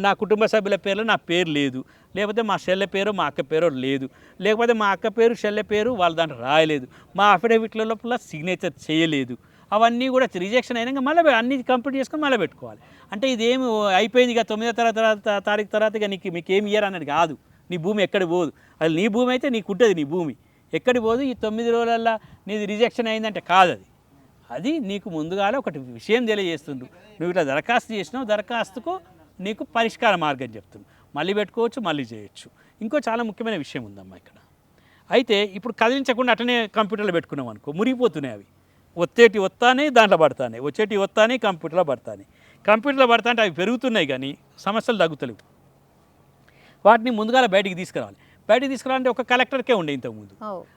నా కుటుంబ సభ్యుల పేర్లో నా పేరు లేదు, లేకపోతే మా చెల్లె పేరు మా అక్క పేరు లేదు, లేకపోతే మా అక్క పేరు చెల్లె పేరు వాళ్ళ దాంట్లో రాయలేదు, మా అఫిడవిట్ల లోపల సిగ్నేచర్ చేయలేదు, అవన్నీ కూడా రిజెక్షన్ అయినాక మళ్ళీ అన్ని కంప్లీట్ చేసుకొని మళ్ళీ పెట్టుకోవాలి. అంటే ఇదేమి అయిపోయింది ఇక 9వ తారీఖు తర్వాత ఇక మీకు ఏమి ఇయ్యరు అన్నది కాదు. నీ భూమి ఎక్కడి పోదు. అది నీ భూమి అయితే నీకు ఉంటుంది, నీ భూమి ఎక్కడి పోదు. ఈ 9 రోజులల్లో నీది రిజెక్షన్ అయిందంటే కాదు. అది నీకు ముందుగానే ఒకటి విషయం తెలియజేస్తుండ్రు. నువ్వు ఇట్లా దరఖాస్తు చేసినావు, దరఖాస్తుకు నీకు పరిష్కార మార్గం చెప్తుంది. మళ్ళీ పెట్టుకోవచ్చు, మళ్ళీ చేయొచ్చు. ఇంకో చాలా ముఖ్యమైన విషయం ఉందమ్మా ఇక్కడ. అయితే ఇప్పుడు కదిలించకుండా అట్లనే కంప్యూటర్లో పెట్టుకున్నాం అనుకో, మురిగిపోతున్నాయి. అవి వస్తానే దాంట్లో పడతానే కంప్యూటర్లో పడతా అంటే అవి పెరుగుతున్నాయి కానీ సమస్యలు తగ్గుతలేవు. వాటిని ముందుగా బయటికి తీసుకురావాలంటే ఒక కలెక్టర్కే ఉండే ఇంతకుముందు.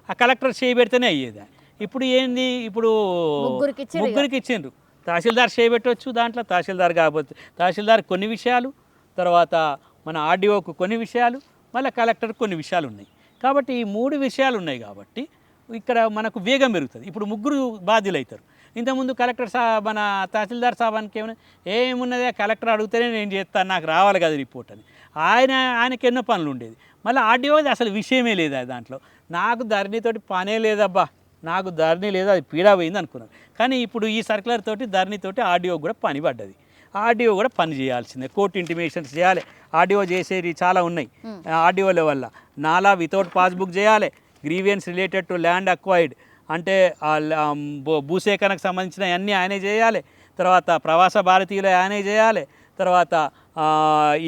ఆ కలెక్టర్ చేయబెడితేనే అయ్యేది. ఇప్పుడు ఏంది, ఇప్పుడు ముగ్గురికి ఇచ్చిండ్రు. తహసీల్దార్ చేయబెట్టవచ్చు, దాంట్లో తహసీల్దార్ కాకపోతే తహసీల్దార్ కొన్ని విషయాలు, తర్వాత మన ఆర్డీఓకు కొన్ని విషయాలు, మళ్ళీ కలెక్టర్కి కొన్ని విషయాలు ఉన్నాయి. కాబట్టి ఈ 3 విషయాలు ఉన్నాయి కాబట్టి ఇక్కడ మనకు వేగం పెరుగుతుంది. ఇప్పుడు 3 బాధ్యులు అవుతారు. ఇంతకుముందు కలెక్టర్ మన తహసీల్దార్ సాబానికి ఏమున్నదే కలెక్టర్ అడిగితేనే నేను చేస్తాను, నాకు రావాలి కదా రిపోర్ట్ అని ఆయనకి ఎన్నో పనులు ఉండేది. మళ్ళీ ఆర్డీఓది అసలు విషయమే లేదా దాంట్లో, నాకు ధరణితోటి పనే లేదబ్బా, నాకు ధరణి లేదా, అది పీడా పోయింది అనుకున్నాను. కానీ ఇప్పుడు ఈ సర్క్యులర్ తోటి ధరణితోటి ఆర్డీఓ కూడా పని పడ్డది. ఆర్డీఓ కూడా పని చేయాల్సిందే, కోర్టు ఇంటిమేషన్స్ చేయాలి. ఆర్డీఓ చేసేవి చాలా ఉన్నాయి. ఆర్డీఓ లెవెల్లో నాలా వితౌట్ పాస్బుక్ చేయాలి, grievance related to land acquired అంటే భూసేకరణకు సంబంధించిన అన్నీ ఆయనే చేయాలి. తర్వాత ప్రవాస భారతీయులు ఆయనే చేయాలి. తర్వాత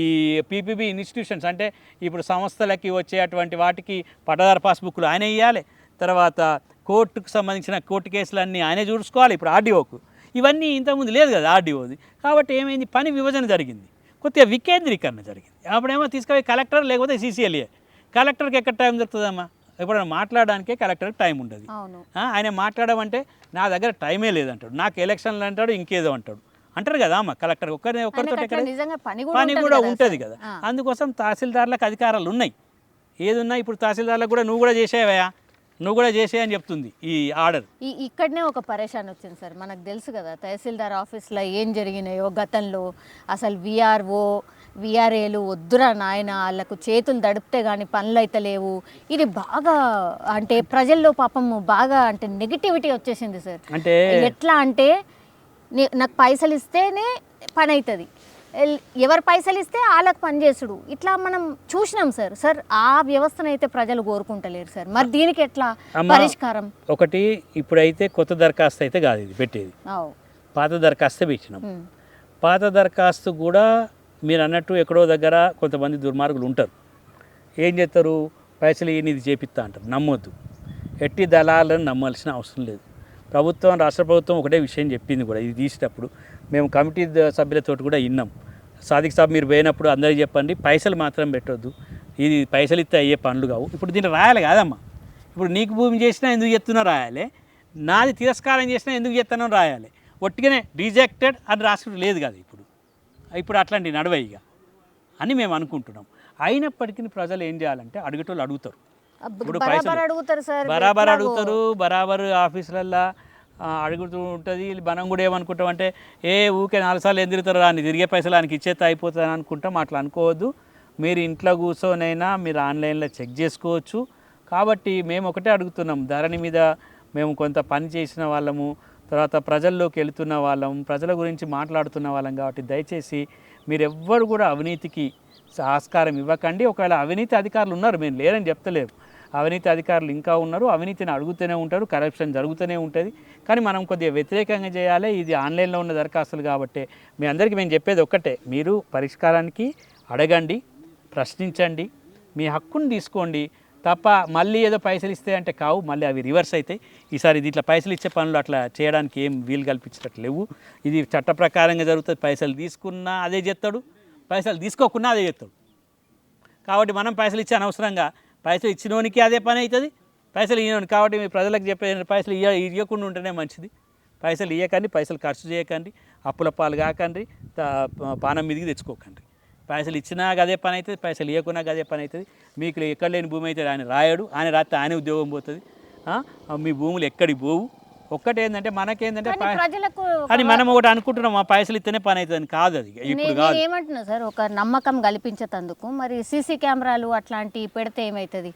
ఈ పీపీబీ ఇన్స్టిట్యూషన్స్ అంటే ఇప్పుడు సంస్థలకి వచ్చేటువంటి వాటికి పట్టదారు పాస్బుక్లు ఆయనే ఇవ్వాలి. తర్వాత కోర్టుకు సంబంధించిన కోర్టు కేసులన్నీ ఆయనే చూసుకోవాలి ఇప్పుడు ఆర్డీఓకు. ఇవన్నీ ఇంతకుముందు లేదు కదా ఆర్డీఓది. కాబట్టి ఏమైంది, పని విభజన జరిగింది, కొద్దిగా వికేంద్రీకరణ జరిగింది. అప్పుడేమో తీసుకుపోయి కలెక్టర్ లేకపోతే సీసీఎల్ఏ. కలెక్టర్కి ఎక్కడ టైం దొరుకుతుందమ్మా, ఎప్పుడైనా మాట్లాడడానికే కలెక్టర్కి టైం ఉండదు. ఆయన మాట్లాడమంటే నా దగ్గర టైమే లేదంటాడు, నాకు ఎలక్షన్లు అంటాడు, ఇంకేదో అంటారు కదా అమ్మ. కలెక్టర్ ఒక్కరితో పని కూడా ఉంటుంది కదా. అందుకోసం తహసీల్దార్లకు అధికారాలు ఉన్నాయి. ఏది ఉన్నాయి ఇప్పుడు తహసీల్దార్లకు కూడా నువ్వు కూడా చేసేవా, నువ్వు కూడా చేసేయని చెప్తుంది ఈ ఆర్డర్. ఇక్కడనే ఒక పరేషాన్ వచ్చింది సార్. మనకు తెలుసు కదా తహసీల్దార్ ఆఫీస్లో ఏం జరిగినాయో గతంలో. అసలు విఆర్ఓ విఆర్ఏలు వద్దురా నాయన, వాళ్ళకు చేతులు దడిపితే కానీ పనులు అయితే లేవు. ఇది బాగా అంటే ప్రజల్లో పాపము బాగా అంటే నెగిటివిటీ వచ్చేసింది సార్. అంటే ఎట్లా అంటే నాకు పైసలు ఇస్తేనే పని అవుతుంది, ఎవరు పైసలు ఇస్తే వాళ్ళకి పనిచేసుడు, ఇట్లా మనం చూసినాం సార్. సార్ ఆ వ్యవస్థను అయితే ప్రజలు కోరుకుంటలేరు సార్. మరి దీనికి ఎట్లా పరిష్కారం? ఒకటి ఇప్పుడైతే కొత్త దరఖాస్తు అయితే కాదు ఇది పెట్టేది, పాత దరఖాస్తు పెట్టినాం. పాత దరఖాస్తు కూడా మీరు అన్నట్టు ఎక్కడో దగ్గర కొంతమంది దుర్మార్గులు ఉంటారు. ఏం చేస్తారు, పైసలు ఇది చేపిస్తా అంటారు. నమ్మొద్దు, ఎట్టి దళాలను నమ్మాల్సిన అవసరం లేదు. ప్రభుత్వం, రాష్ట్ర ప్రభుత్వం ఒకటే విషయం చెప్పింది కూడా ఇది తీసేటప్పుడు. మేము కమిటీ సభ్యులతో కూడా విన్నాం. సాదిక్ సాబ్ మీరు పోయినప్పుడు అందరికీ చెప్పండి, పైసలు మాత్రం పెట్టొద్దు, ఇది పైసలు ఇస్తే అయ్యే పనులు కావు. ఇప్పుడు దీన్ని రాయాలి కాదమ్మా. ఇప్పుడు నీకు భూమి చేసినా ఎందుకు చెప్తున్నా రాయాలి, నాది తిరస్కారం చేసినా ఎందుకు చెప్తానో రాయాలి. ఒట్టిగానే రిజెక్టెడ్ అని రాసుకుంటూ లేదు కదా ఇప్పుడు అట్లాంటి నడవయిగా అని మేము అనుకుంటున్నాం. అయినప్పటికీ ప్రజలు ఏం చేయాలంటే అడిగేటోళ్ళు అడుగుతారు. ఇప్పుడు బరాబర్ అడుగుతారు, బరాబర్ ఆఫీసులల్లో అడుగుతూ ఉంటుంది. మనం కూడా ఏమనుకుంటాం అంటే ఊకే 4 సార్లు ఏం తిరుగుతారు, అని తిరిగే పైసలు ఆయనకి ఇచ్చేస్తే అయిపోతుంది అనుకుంటాం. అట్లా అనుకోవద్దు. మీరు ఇంట్లో కూర్చోనైనా మీరు ఆన్లైన్లో చెక్ చేసుకోవచ్చు. కాబట్టి మేము ఒకటే అడుగుతున్నాం, ధరణి మీద మేము కొంత పని చేసిన వాళ్ళము, తర్వాత ప్రజల్లోకి వెళుతున్న వాళ్ళం, ప్రజల గురించి మాట్లాడుతున్న వాళ్ళం. కాబట్టి దయచేసి మీరు ఎవ్వరు కూడా అవినీతికి ఆస్కారం ఇవ్వకండి. ఒకవేళ అవినీతి అధికారులు ఉన్నారు, మేము లేరని చెప్తలేము. అవినీతి అధికారులు ఇంకా ఉన్నారు, అవినీతిని అడుగుతూనే ఉంటారు, కరప్షన్ జరుగుతూనే ఉంటుంది. కానీ మనం కొద్దిగా వ్యతిరేకంగా చేయాలి. ఇది ఆన్లైన్లో ఉన్న దరఖాస్తులు కాబట్టి మీ అందరికీ మేము చెప్పేది ఒక్కటే, మీరు పరిష్కారానికి అడగండి, ప్రశ్నించండి, మీ హక్కును తీసుకోండి తప్ప మళ్ళీ ఏదో పైసలు ఇస్తే అంటే కావు, మళ్ళీ అవి రివర్స్ అవుతాయి. ఈసారి దీంట్లో పైసలు ఇచ్చే పనులు అట్లా చేయడానికి ఏం వీలు కల్పించేటట్లు లేవు. ఇది చట్ట ప్రకారంగా జరుగుతుంది. పైసలు తీసుకున్నా అదే చేస్తాడు, పైసలు తీసుకోకున్నా అదే చేస్తాడు. కాబట్టి మనం పైసలు ఇచ్చే అనవసరంగా, పైసలు ఇచ్చినోనికి అదే పని అవుతుంది, పైసలు ఇవ్వను. కాబట్టి మీ ప్రజలకు చెప్పే పైసలు ఇవ్వకుండా ఉంటేనే మంచిది. పైసలు ఇవ్వకండి, పైసలు ఖర్చు చేయకండి, అప్పుల పాలు కాకండి, పానం మీదకి తెచ్చుకోకండి. పైసలు ఇచ్చినాక అదే పని అవుతుంది, పైసలు ఇవ్వకున్నాక అదే పని అవుతుంది. మీకు ఎక్కడ లేని భూమి అయితే ఆయన రాయడు, ఆయన రాస్తే ఆయన ఉద్యోగం పోతుంది. మీ భూములు ఎక్కడికి పోవు. ఒక్కటేంటంటే మనకేంటంటే అని మనం ఒకటి అనుకుంటున్నాం, ఆ పైసలు ఇస్తేనే పని అవుతుంది. కాదు, అది ఇప్పుడు కాదు. ఏమంటున్నా సార్, ఒక నమ్మకం కల్పించేందుకు మరి సీసీ కెమెరాలు అట్లాంటివి పెడితే ఏమవుతుంది?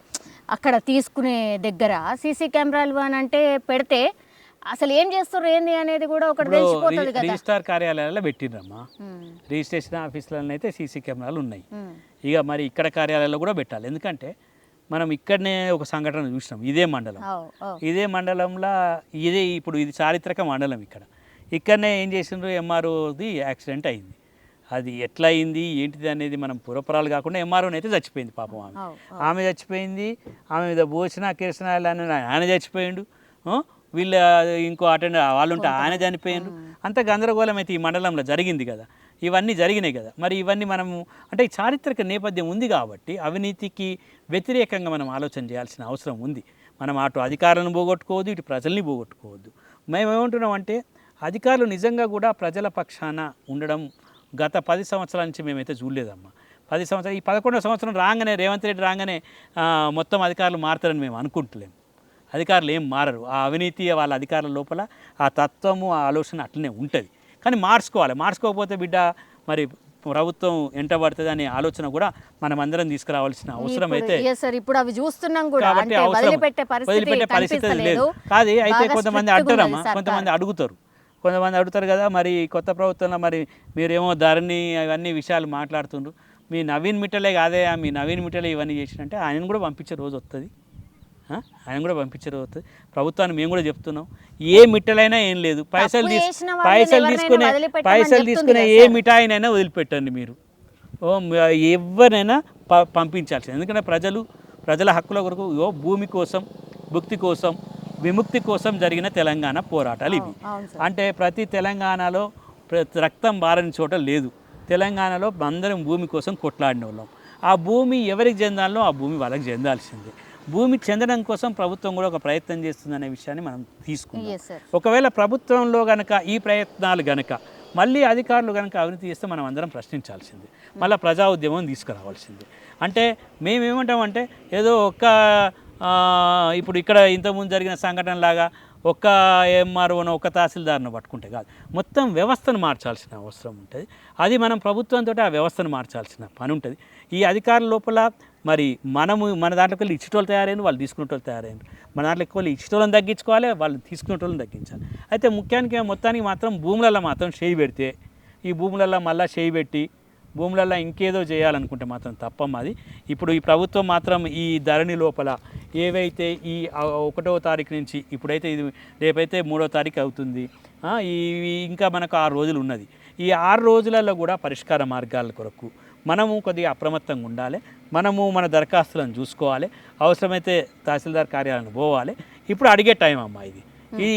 అక్కడ తీసుకునే దగ్గర సీసీ కెమెరాలు అని అంటే పెడితే అసలు ఏం చేస్తారు ఏంది అనేది కూడా ఒకటి తెలిసిపోతుంది కదా. రిజిస్టార్ కార్యాలయాల్లో పెట్టిండ్రమ్మా, రిజిస్ట్రేషన్ ఆఫీసులలో అయితే సీసీ కెమెరాలు ఉన్నాయి. ఇక మరి ఇక్కడ కార్యాలయాల్లో కూడా పెట్టాలి. ఎందుకంటే మనం ఇక్కడనే ఒక సంఘటన చూసినాం, ఇదే మండలంలో ఇప్పుడు ఇది చారిత్రక మండలం. ఇక్కడనే ఏం చేసిండ్రు, ఎంఆర్ఓది యాక్సిడెంట్ అయింది. అది ఎట్లా అయింది ఏంటిది అనేది మనం పురపురాలు కాకుండా ఎంఆర్ఓని అయితే చచ్చిపోయింది పాపం. ఆమె చచ్చిపోయింది, ఆమె మీద భోజన కిరసనాయలు ఆయన చచ్చిపోయిండు, వీళ్ళ ఇంకో అటెండర్ వాళ్ళు ఉంటే ఆయన చనిపోయిండు. అంత గందరగోళం అయితే ఈ మండలంలో జరిగింది కదా, ఇవన్నీ జరిగినాయి కదా. మరి ఇవన్నీ మనము అంటే ఈ చారిత్రక నేపథ్యం ఉంది కాబట్టి అవినీతికి వ్యతిరేకంగా మనం ఆలోచన చేయాల్సిన అవసరం ఉంది. మనం అటు అధికారులను పోగొట్టుకోవద్దు, ఇటు ప్రజల్ని పోగొట్టుకోవద్దు. మేము ఏమంటున్నాం అంటే అధికారులు నిజంగా కూడా ప్రజల పక్షాన ఉండడం గత 10 సంవత్సరాల నుంచి మేమైతే చూడలేదమ్మా. 10 సంవత్సరాలు, ఈ 11వ సంవత్సరం రాగానే రేవంత్ రెడ్డి రాగానే మొత్తం అధికారులు మారుతారని మేము అనుకుంటలేము. అధికారులు ఏం మారరు. ఆ అవినీతి వాళ్ళ అధికారుల లోపల ఆ తత్వము, ఆ ఆలోచన అట్లనే ఉంటుంది. కానీ మార్చుకోకపోతే బిడ్డ మరి ప్రభుత్వం ఎంట పడుతుంది అనే ఆలోచన కూడా మనం అందరం తీసుకురావాల్సిన అవసరం అయితే ఇప్పుడు అవి చూస్తున్నాం కూడా. కాబట్టి వదిలిపెట్టే పరిస్థితి లేదు. కాదు అయితే కొంతమంది అంటారమ్మా, కొంతమంది అడుగుతారు కదా, మరి కొత్త ప్రభుత్వంలో మరి మీరేమో ధరణి అవన్నీ విషయాలు మాట్లాడుతుండ్రు, మీ నవీన్ మిట్టలే కాదే, మీ నవీన్ మిట్టలే ఇవన్నీ చేసినంటే ఆయనను కూడా పంపించే రోజు వస్తుంది. ప్రభుత్వాన్ని మేము కూడా చెప్తున్నాం, ఏ మిఠాయినైనా ఏం లేదు, పైసలు తీసుకునే ఏ మిఠాయినైనా వదిలిపెట్టండి మీరు, ఎవరినైనా పంపించాల్సింది. ఎందుకంటే ప్రజల హక్కుల కొరకు భూమి కోసం, భుక్తి కోసం, విముక్తి కోసం జరిగిన తెలంగాణ పోరాటాలు ఇవి. అంటే ప్రతి తెలంగాణలో రక్తం బారని చోట లేదు. తెలంగాణలో అందరం భూమి కోసం కొట్లాడిన వాళ్ళం. ఆ భూమి ఎవరికి చెందాలో ఆ భూమి వాళ్ళకి చెందాల్సిందే. భూమి చెందడం కోసం ప్రభుత్వం కూడా ఒక ప్రయత్నం చేస్తుందనే విషయాన్ని మనం తీసుకుంటాం. ఒకవేళ ప్రభుత్వంలో గనక ఈ ప్రయత్నాలు గనక మళ్ళీ అధికారులు కనుక అవినీతి చేస్తే మనం అందరం ప్రశ్నించాల్సిందే, మళ్ళీ ప్రజా ఉద్యమం తీసుకురావాల్సిందే. అంటే మేమేమంటామంటే ఏదో ఒక్క ఇప్పుడు ఇక్కడ ఇంతకుముందు జరిగిన సంఘటన లాగా ఒక్క ఎంఆర్ఓను ఒక్క తహసీల్దార్ను పట్టుకుంటే కాదు, మొత్తం వ్యవస్థను మార్చాల్సిన అవసరం ఉంటుంది. అది మనం ప్రభుత్వంతో ఆ వ్యవస్థను మార్చాల్సిన పని ఉంటుంది. ఈ అధికారుల లోపల మరి మన దాంట్లోకి వెళ్ళి ఇచ్చేటోళ్ళు తయారైన వాళ్ళు తీసుకునేటోళ్ళు తయారైన, మన దాంట్లోకి వెళ్ళి ఇచ్చేటోళ్ళని తగ్గించుకోవాలి, వాళ్ళు తీసుకునేటోళ్ళని తగ్గించాలి. అయితే మొత్తానికి మాత్రం భూములలో మాత్రం చేయి పెడితే, ఈ భూములలో మళ్ళీ చేయి పెట్టి భూములలో ఇంకేదో చేయాలనుకుంటే మాత్రం తప్పమ్మది. ఇప్పుడు ఈ ప్రభుత్వం మాత్రం ఈ ధరణి లోపల ఏవైతే ఈ 1వ తారీఖు నుంచి, ఇప్పుడైతే ఇది రేపైతే 3వ తారీఖు అవుతుంది, ఇంకా మనకు 6 రోజులు ఉన్నది. ఈ 6 రోజులలో కూడా పరిష్కార మార్గాల కొరకు మనము కొద్దిగా అప్రమత్తంగా ఉండాలి. మనము మన దరఖాస్తులను చూసుకోవాలి. అవసరమైతే తహసీల్దార్ కార్యాలయానికి పోవాలి. ఇప్పుడు అడిగే టైం అమ్మా ఇది.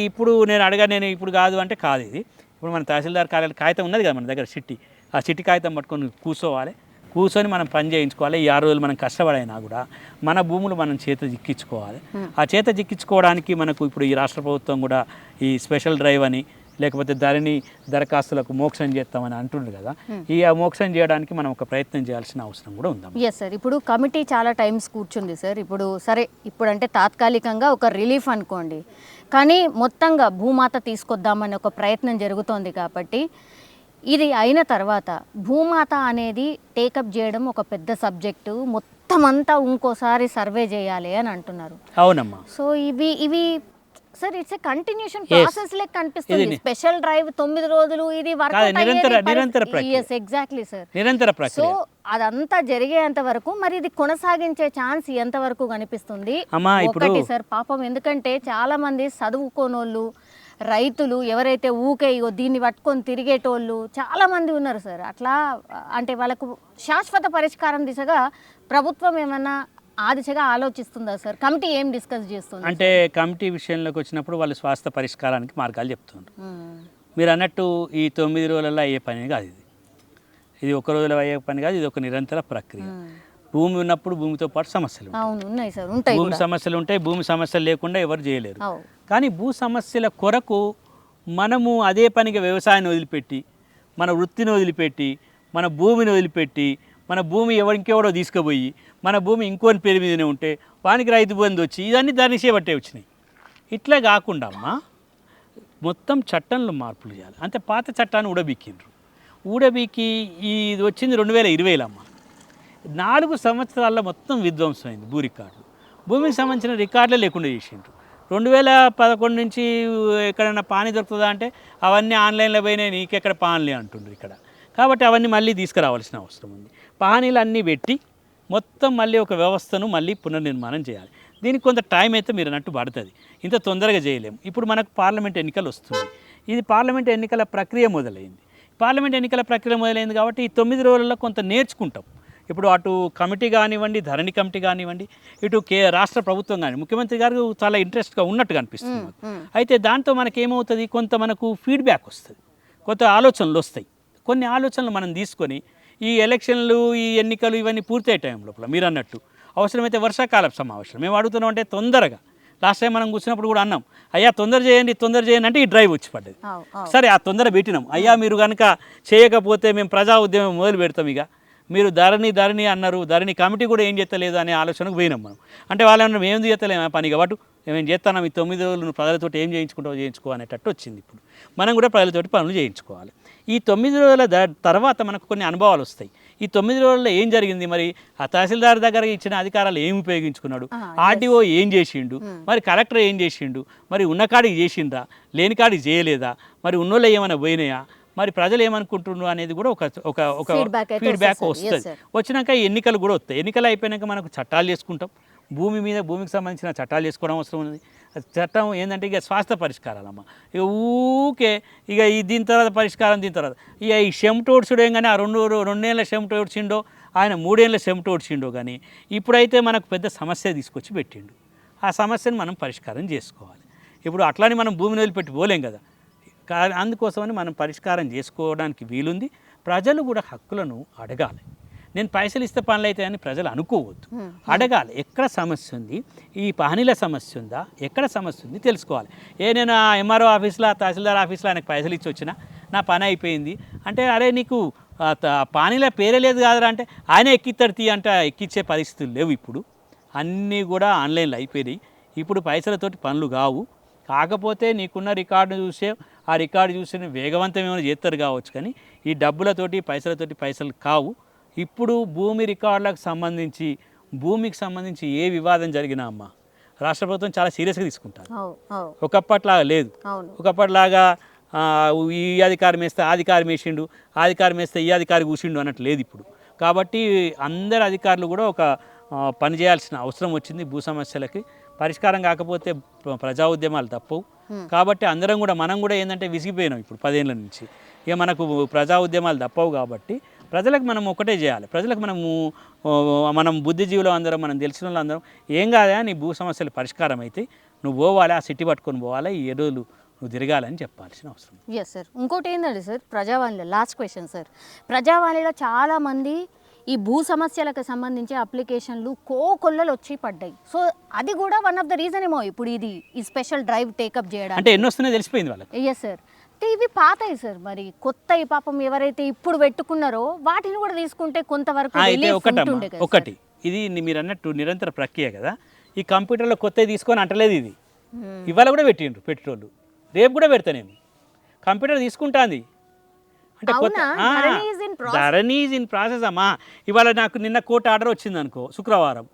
ఇప్పుడు నేను ఇప్పుడు కాదు అంటే కాదు ఇది. ఇప్పుడు మన తహసీల్దార్ కార్యాలయం కాగితం ఉన్నది కదా మన దగ్గర, ఆ చిట్టి కాగితం పట్టుకొని కూర్చొని మనం పని చేయించుకోవాలి. ఈ 6 రోజులు మనం కష్టపడైనా కూడా మన భూములు మనం చేత చిక్కించుకోవాలి. ఆ చేత చిక్కించుకోవడానికి మనకు ఇప్పుడు ఈ రాష్ట్ర ప్రభుత్వం కూడా ఈ స్పెషల్ డ్రైవ్ అని, లేకపోతే ధరణి దరఖాస్తులకు మోక్షం చేస్తామని అంటుండ్రు కదా, ఈ మోక్షం చేయడానికి మనం ఒక ప్రయత్నం చేయాల్సిన అవసరం కూడా ఉందా? Yes sir. ఇప్పుడు కమిటీ చాలా టైమ్స్ కూర్చుంది సార్. ఇప్పుడు అంటే తాత్కాలికంగా ఒక రిలీఫ్ అనుకోండి, కానీ మొత్తంగా భూమాత తీసుకొద్దామని ఒక ప్రయత్నం జరుగుతోంది. కాబట్టి ఇది అయిన తర్వాత భూమాత అనేది టేకప్ చేయడం ఒక పెద్ద సబ్జెక్టు, మొత్తం అంతా ఇంకోసారి సర్వే చేయాలి అని అంటున్నారు. అవునమ్మా. సో ఇవి sir it's a continuation process లెక్క కనిపిస్తుంది. స్పెషల్ డ్రైవ్ 9 రోజులు ఇది నిరంతర ప్రక్రియ. ఎగ్జాక్ట్లీ సార్, నిరంతర ప్రక్రియ. సో అదంతా జరిగేంత వరకు మరి ఇది కొనసాగించే ఛాన్స్ ఎంత వరకు కనిపిస్తుంది? ఒకటి సార్ పాపం, ఎందుకంటే చాలా మంది చదువుకోనోళ్ళు, రైతులు ఎవరైతే ఊకే దీన్ని పట్టుకొని తిరిగేటోళ్ళు చాలా మంది ఉన్నారు సార్. అట్లా అంటే వాళ్ళకు శాశ్వత పరిష్కారం దిశగా ప్రభుత్వం ఏమన్నా ఆ దిశగా ఆలోచిస్తుందా సార్? కమిటీ ఏం డిస్కస్ చేస్తుంది అంటే కమిటీ విషయంలోకి వచ్చినప్పుడు వాళ్ళు స్వాస్థ్య పరిష్కారానికి మార్గాలు చెప్తున్నారు. మీరు అన్నట్టు ఈ 9 రోజులలో అయ్యే పని కాదు ఇది 1 రోజులో అయ్యే పని కాదు. ఇది ఒక నిరంతర ప్రక్రియ. భూమి ఉన్నప్పుడు భూమితో పాటు సమస్యలు ఉంటాయి. భూమి సమస్యలు ఉంటాయి. భూమి సమస్యలు లేకుండా ఎవరు చేయలేరు. కానీ భూ సమస్యల కొరకు మనము అదే పనిగా వ్యవసాయాన్ని వదిలిపెట్టి, మన వృత్తిని వదిలిపెట్టి, మన భూమిని వదిలిపెట్టి, మన భూమి ఇంకెవడో తీసుకుపోయి మన భూమి ఇంకోని పేరు మీదనే ఉంటే వానికి రైతు బంధు వచ్చి ఇవన్నీ దాన్ని చేపట్టే వచ్చినాయి. ఇట్లా కాకుండా అమ్మా మొత్తం చట్టంలో మార్పులు చేయాలి. అంటే పాత చట్టాన్ని ఊడబీకి ఇది వచ్చింది 2020 అమ్మ. 4 సంవత్సరాల్లో మొత్తం విధ్వంసమైంది భూ రికార్డులు. భూమికి సంబంధించిన రికార్డులే లేకుండా చేసిండ్రు. 2011 నుంచి ఎక్కడైనా పానీ దొరుకుతుందా అంటే అవన్నీ ఆన్లైన్లో పోయినాయి, నీకెక్కడ పాన్లే అంటుండ్రు ఇక్కడ. కాబట్టి అవన్నీ మళ్ళీ తీసుకురావాల్సిన అవసరం ఉంది. పానీలు అన్నీ పెట్టి మొత్తం మళ్ళీ ఒక వ్యవస్థను మళ్ళీ పునర్నిర్మాణం చేయాలి. దీనికి కొంత టైం అయితే మీరు అన్నట్టు పడుతుంది. ఇంత తొందరగా చేయలేము. ఇప్పుడు మనకు పార్లమెంట్ ఎన్నికలు వస్తుంది. ఇది పార్లమెంట్ ఎన్నికల ప్రక్రియ మొదలైంది. కాబట్టి ఈ 9 రోజుల్లో కొంత నేర్చుకుంటాం. ఇప్పుడు అటు కమిటీ కానివ్వండి, ధరణి కమిటీ కానివ్వండి, ఇటు రాష్ట్ర ప్రభుత్వం కానీ, ముఖ్యమంత్రి గారు చాలా ఇంట్రెస్ట్గా ఉన్నట్టుగా అనిపిస్తుంది. అయితే దాంతో మనకేమవుతుంది, కొంత మనకు ఫీడ్బ్యాక్ వస్తుంది, కొంత ఆలోచనలు వస్తాయి. కొన్ని ఆలోచనలు మనం తీసుకొని ఈ ఎలక్షన్లు, ఈ ఎన్నికలు ఇవన్నీ పూర్తయ్యే టైం లోపల మీరు అన్నట్టు అవసరమైతే వర్షాకాల సమావేశం మేము అడుగుతున్నాం అంటే తొందరగా. లాస్ట్ టైం మనం కూర్చున్నప్పుడు కూడా అన్నాం, అయ్యా తొందర చేయండి అంటే ఈ డ్రైవ్ వచ్చి పడ్డది. సరే ఆ తొందర పెట్టినాం. అయ్యా మీరు కనుక చేయకపోతే మేము ప్రజా ఉద్యమం మొదలు పెడతాం, ఇక మీరు ధరణి అన్నారు, ధరణి కమిటీ కూడా ఏం చేస్తలేదు అనే ఆలోచనకు పోయినాం మనం. అంటే వాళ్ళు అన్నారు మేము చేస్తలేము పని, కాబట్టి మేము చేస్తున్నాం, ఈ 9 రోజులు ప్రజలతో ఏం చేయించుకో అనేటట్టు వచ్చింది. ఇప్పుడు మనం కూడా ప్రజలతోటి పనులు చేయించుకోవాలి. ఈ 9 రోజుల తర్వాత మనకు కొన్ని అనుభవాలు వస్తాయి. ఈ 9 రోజుల్లో ఏం జరిగింది, మరి ఆ తహసీల్దార్ దగ్గర ఇచ్చిన అధికారాలు ఏమి ఉపయోగించుకున్నాడు, ఆర్డీఓ ఏం చేసిండు, మరి కలెక్టర్ ఏం చేసిండు, మరి ఉన్న కాడికి చేసిండ్రా, లేని కాడికి చేయలేదా, మరి ఉన్నోళ్ళు ఏమైనా పోయినాయా, మరి ప్రజలు ఏమనుకుంటున్నారు అనేది కూడా ఒక ఫీడ్బ్యాక్ వస్తుంది. వచ్చినాక ఎన్నికలు కూడా వస్తాయి. ఎన్నికలు అయిపోయినాక మనకు చట్టాలు చేసుకుంటాం. భూమికి సంబంధించిన చట్టాలు చేసుకోవడం అవసరం ఉంది. చట్టం ఏంటంటే ఇక స్వాస్థ్య పరిష్కారాలమ్మ. ఇక ఊకే దీని తర్వాత పరిష్కారం, దీని తర్వాత ఈ చెమటోడ్చుడు ఏం కానీ ఆ 2 ఏళ్ళ చెమటోడ్చిండో, ఆయన 3 ఏళ్ళ చెమటోడ్చిండో, కానీ ఇప్పుడైతే మనకు పెద్ద సమస్య తీసుకొచ్చి పెట్టిండు. ఆ సమస్యను మనం పరిష్కారం చేసుకోవాలి. ఇప్పుడు అట్లానే మనం భూమిని వదిలిపెట్టి పోలేం కదా. అందుకోసమని మనం పరిష్కారం చేసుకోవడానికి వీలుంది. ప్రజలు కూడా హక్కులను అడగాలి. నేను పైసలు ఇస్తే పనులు అవుతాయి అని ప్రజలు అనుకోవద్దు, అడగాలి. ఎక్కడ సమస్య ఉంది, ఈ పహనీల సమస్య ఉందా, ఎక్కడ సమస్య ఉంది తెలుసుకోవాలి. నేను ఆ ఎంఆర్ఓ ఆఫీస్లో, తహసీల్దార్ ఆఫీస్లో ఆయనకు పైసలు ఇచ్చి వచ్చినా నా పని అయిపోయింది అంటే, అరే నీకు పానీల పేరే లేదు కాదురా అంటే ఆయన ఎక్కిస్తాడు అంటే ఎక్కించే పరిస్థితులు లేవు ఇప్పుడు. అన్నీ కూడా ఆన్లైన్లో అయిపోయినాయి. ఇప్పుడు పైసలతోటి పనులు కావు. కాకపోతే నీకున్న రికార్డు చూసే ఆ రికార్డు చూసి వేగవంతం ఏమైనా చేస్తారు కావచ్చు, కానీ ఈ డబ్బులతోటి పైసలతోటి పైసలు కావు. ఇప్పుడు భూమి రికార్డులకు సంబంధించి భూమికి సంబంధించి ఏ వివాదం జరిగినా అమ్మ రాష్ట్ర ప్రభుత్వం చాలా సీరియస్గా తీసుకుంటారు. ఒకప్పట్లాగా లేదు. ఒకప్పటిలాగా ఈ అధికారం వేస్తే ఆ అధికారం వేసిండు, ఆ అధికారం వేస్తే ఈ అధికారి కూర్చిండు అన్నట్టు లేదు ఇప్పుడు. కాబట్టి అందరు అధికారులు కూడా ఒక పని చేయాల్సిన అవసరం వచ్చింది. భూ సమస్యలకి పరిష్కారం కాకపోతే ప్రజా ఉద్యమాలు తప్పవు. కాబట్టి అందరం కూడా మనం కూడా ఏంటంటే విసిగిపోయినాం ఇప్పుడు 10 ఏళ్ళ నుంచి. ఇక మనకు ప్రజా ఉద్యమాలు తప్పవు కాబట్టి ప్రజలకు మనం ఒకటే చేయాలి. ప్రజలకు మనం బుద్ధిజీవులు అందరం, మనం తెలిసిన వాళ్ళు అందరం ఏం కాదా నీ భూ సమస్యలు పరిష్కారం అయితే నువ్వు పోవాలి, ఆ సిటీ పట్టుకొని పోవాలి, ఈ ఎరువులు నువ్వు తిరగాలని చెప్పాల్సిన అవసరం. Yes sir. ఇంకోటి ఏంటంటే సార్, ప్రజావాణిలో లాస్ట్ క్వశ్చన్ సార్, ప్రజావాణిలో చాలామంది ఈ భూ సమస్యలకు సంబంధించి అప్లికేషన్లు కోకొల్లలు వచ్చి పడ్డాయి. సో అది కూడా వన్ ఆఫ్ ద రీజన్ ఏమో ఇప్పుడు ఈ స్పెషల్ డ్రైవ్ టేకప్ చేయడానికి. అంటే ఎన్ని వస్తున్నాయో తెలిసిపోయింది వాళ్ళకి. Yes sir. ఇవి పాతాయి సార్, మరి కొత్త ఈ పాపం ఎవరైతే ఇప్పుడు పెట్టుకున్నారో వాటిని కూడా తీసుకుంటే కొంతవరకు ఒకటి ఇది మీరు అన్నట్టు నిరంతర ప్రక్రియ కదా. ఈ కంప్యూటర్లో కొత్తవి తీసుకొని అంటలేదు, ఇది ఇవాళ కూడా పెట్టిండ్రు పెట్రోల్, రేపు కూడా పెడతానేమి. కంప్యూటర్ తీసుకుంటాంది అంటే ధరణి ఈజ్ ఇన్ ప్రాసెస్ అమ్మా. ఇవాళ నాకు నిన్న కోర్టు ఆర్డర్ వచ్చింది అనుకో శుక్రవారం,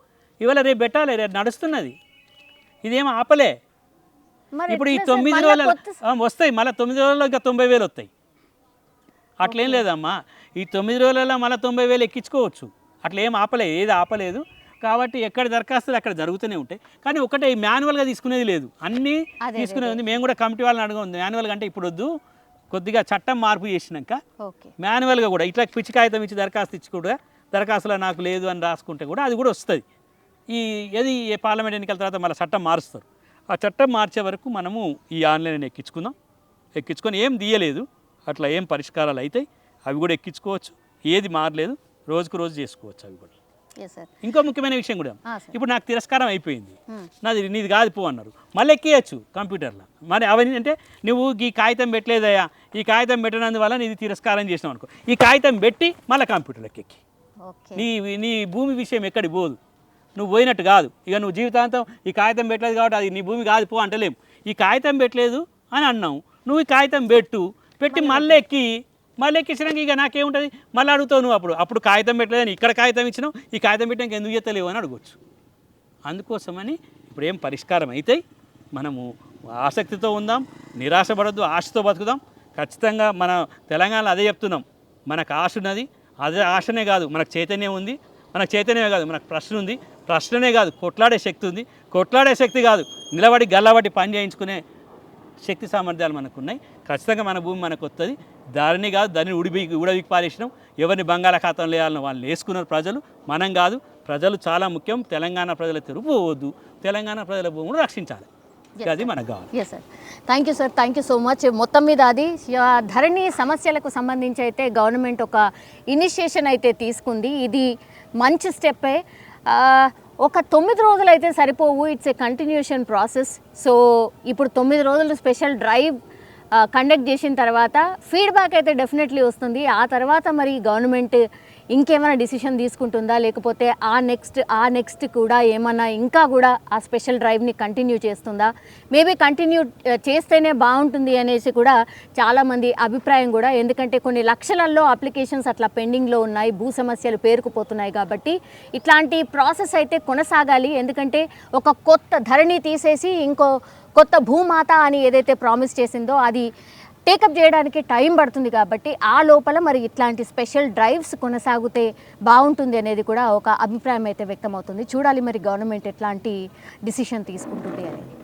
ఇవాళ రేపు పెట్టాలి, రేపు నడుస్తున్నది, ఇదేం ఆపలే. ఇప్పుడు ఈ 9 రోజుల వస్తాయి, మళ్ళీ 9 రోజుల్లో ఇంకా 90,000 వస్తాయి. అట్లేం లేదమ్మా, ఈ 9 రోజులలో మళ్ళీ 90,000 ఎక్కించుకోవచ్చు. అట్లా ఏం ఏది ఆపలేదు. కాబట్టి ఎక్కడ దరఖాస్తులు అక్కడ జరుగుతూనే ఉంటాయి. కానీ ఒకటే మాన్యువల్గా తీసుకునేది లేదు, అన్నీ తీసుకునేది ఉంది. మేము కూడా కమిటీ వాళ్ళని అడగం, మాన్యువల్గా అంటే ఇప్పుడు వద్దు, కొద్దిగా చట్టం మార్పు చేసినాక మాన్యువల్గా కూడా ఇట్లా పిచ్చి కాగితం ఇచ్చి దరఖాస్తు ఇచ్చి కూడా దరఖాస్తులో నాకు లేదు అని రాసుకుంటే కూడా అది కూడా వస్తుంది. ఏ పార్లమెంట్ ఎన్నికల తర్వాత మళ్ళీ చట్టం మారుస్తారు. ఆ చట్టం మార్చే వరకు మనము ఈ ఆన్లైన్ ఎక్కించుకొని ఏం తీయలేదు, అట్లా ఏం పరిష్కారాలు అవుతాయి, అవి కూడా ఎక్కించుకోవచ్చు. ఏది మారలేదు, రోజుకు రోజు చేసుకోవచ్చు అవి కూడా. ఇంకో ముఖ్యమైన విషయం కూడా, ఇప్పుడు నాకు తిరస్కారం అయిపోయింది, నీది కాదు పో అన్నారు, మళ్ళీ ఎక్కియచ్చు కంప్యూటర్లో. మరి అవన్నీ అంటే నువ్వు ఈ కాగితం పెట్టలేదయ్యా, ఈ కాగితం పెట్టినందువల్ల నీది తిరస్కారం చేసినావు అనుకో, ఈ కాగితం పెట్టి మళ్ళీ కంప్యూటర్లోకి ఎక్కి నీ భూమి విషయం ఎక్కడికి పోదు, నువ్వు పోయినట్టు కాదు. ఇక నువ్వు జీవితాంతం ఈ కాగితం పెట్టలేదు కాబట్టి అది నీ భూమి కాదు పో అంటలేము. ఈ కాగితం పెట్టలేదు అని అన్నావు, నువ్వు ఈ కాగితం పెట్టి మళ్ళీ ఎక్కించినాక ఇక నాకేముంటుంది, మళ్ళీ అడుగుతావు నువ్వు. అప్పుడు కాగితం పెట్టలేదని ఇక్కడ కాగితం ఇచ్చినావు, ఈ కాగితం పెట్టినాక ఎందుకు చేస్తలేవు అని అడగవచ్చు. అందుకోసమని ఇప్పుడు ఏం పరిష్కారం అవుతాయి, మనము ఆసక్తితో ఉందాం, నిరాశపడద్దు, ఆశతో బతుకుదాం. ఖచ్చితంగా మన తెలంగాణలో అదే చెప్తున్నాం, మనకు ఆశ ఉన్నది, అదే ఆశనే కాదు మనకు చైతన్యం ఉంది, మనకు చైతన్యమే కాదు మనకు ప్రశ్న ఉంది, ప్రశ్ననే కాదు కొట్లాడే శక్తి ఉంది, కొట్లాడే శక్తి కాదు నిలబడి గల్లబడి పని చేయించుకునే శక్తి సామర్థ్యాలు మనకు ఉన్నాయి. ఖచ్చితంగా మన భూమి మనకు వస్తుంది. దారిని కాదు దాన్ని ఉడవికి పారేసినాం. ఎవరిని బంగాళాఖాతంలో వేయాలని వాళ్ళు వేసుకున్నారు ప్రజలు, మనం కాదు. ప్రజలు చాలా ముఖ్యం. తెలంగాణ ప్రజల తెరుపువద్దు, తెలంగాణ ప్రజల భూములు రక్షించాలి, అది మనకు కావాలి. Yes sir, thank you sir, thank you so much. మొత్తం మీద అది ధరణి సమస్యలకు సంబంధించి అయితే గవర్నమెంట్ ఒక ఇనిషియేషన్ అయితే తీసుకుంది. ఇది మంచి స్టెప్పే. ఒక 9 రోజులు అయితే సరిపోవు, it's a continuation process. So ఇప్పుడు 9 రోజులు స్పెషల్ డ్రైవ్ కండక్ట్ చేసిన తర్వాత ఫీడ్బ్యాక్ అయితే డెఫినెట్లీ వస్తుంది. ఆ తర్వాత మరి గవర్నమెంట్ ఇంకేమైనా డిసిషన్ తీసుకుంటుందా, లేకపోతే ఆ నెక్స్ట్ కూడా ఏమన్నా ఇంకా కూడా ఆ స్పెషల్ డ్రైవ్ని కంటిన్యూ చేస్తుందా, మేబీ కంటిన్యూ చేస్తేనే బాగుంటుంది అనేసి కూడా చాలామంది అభిప్రాయం కూడా. ఎందుకంటే కొన్ని లక్షలలో అప్లికేషన్స్ అట్లా పెండింగ్లో ఉన్నాయి, భూ సమస్యలు పేరుకుపోతున్నాయి. కాబట్టి ఇట్లాంటి ప్రాసెస్ అయితే కొనసాగాలి. ఎందుకంటే ఒక కొత్త ధరణి తీసేసి ఇంకో కొత్త భూమాత అని ఏదైతే ప్రామిస్ చేసిందో అది టేకప్ చేయడానికి టైం పడుతుంది. కాబట్టి ఆ లోపల మరి ఇట్లాంటి స్పెషల్ డ్రైవ్స్ కొనసాగితే బాగుంటుంది అనేది కూడా ఒక అభిప్రాయం అయితే వ్యక్తమవుతుంది. చూడాలి మరి గవర్నమెంట్ ఎట్లాంటి డిసిషన్ తీసుకుంటుంది అనేది.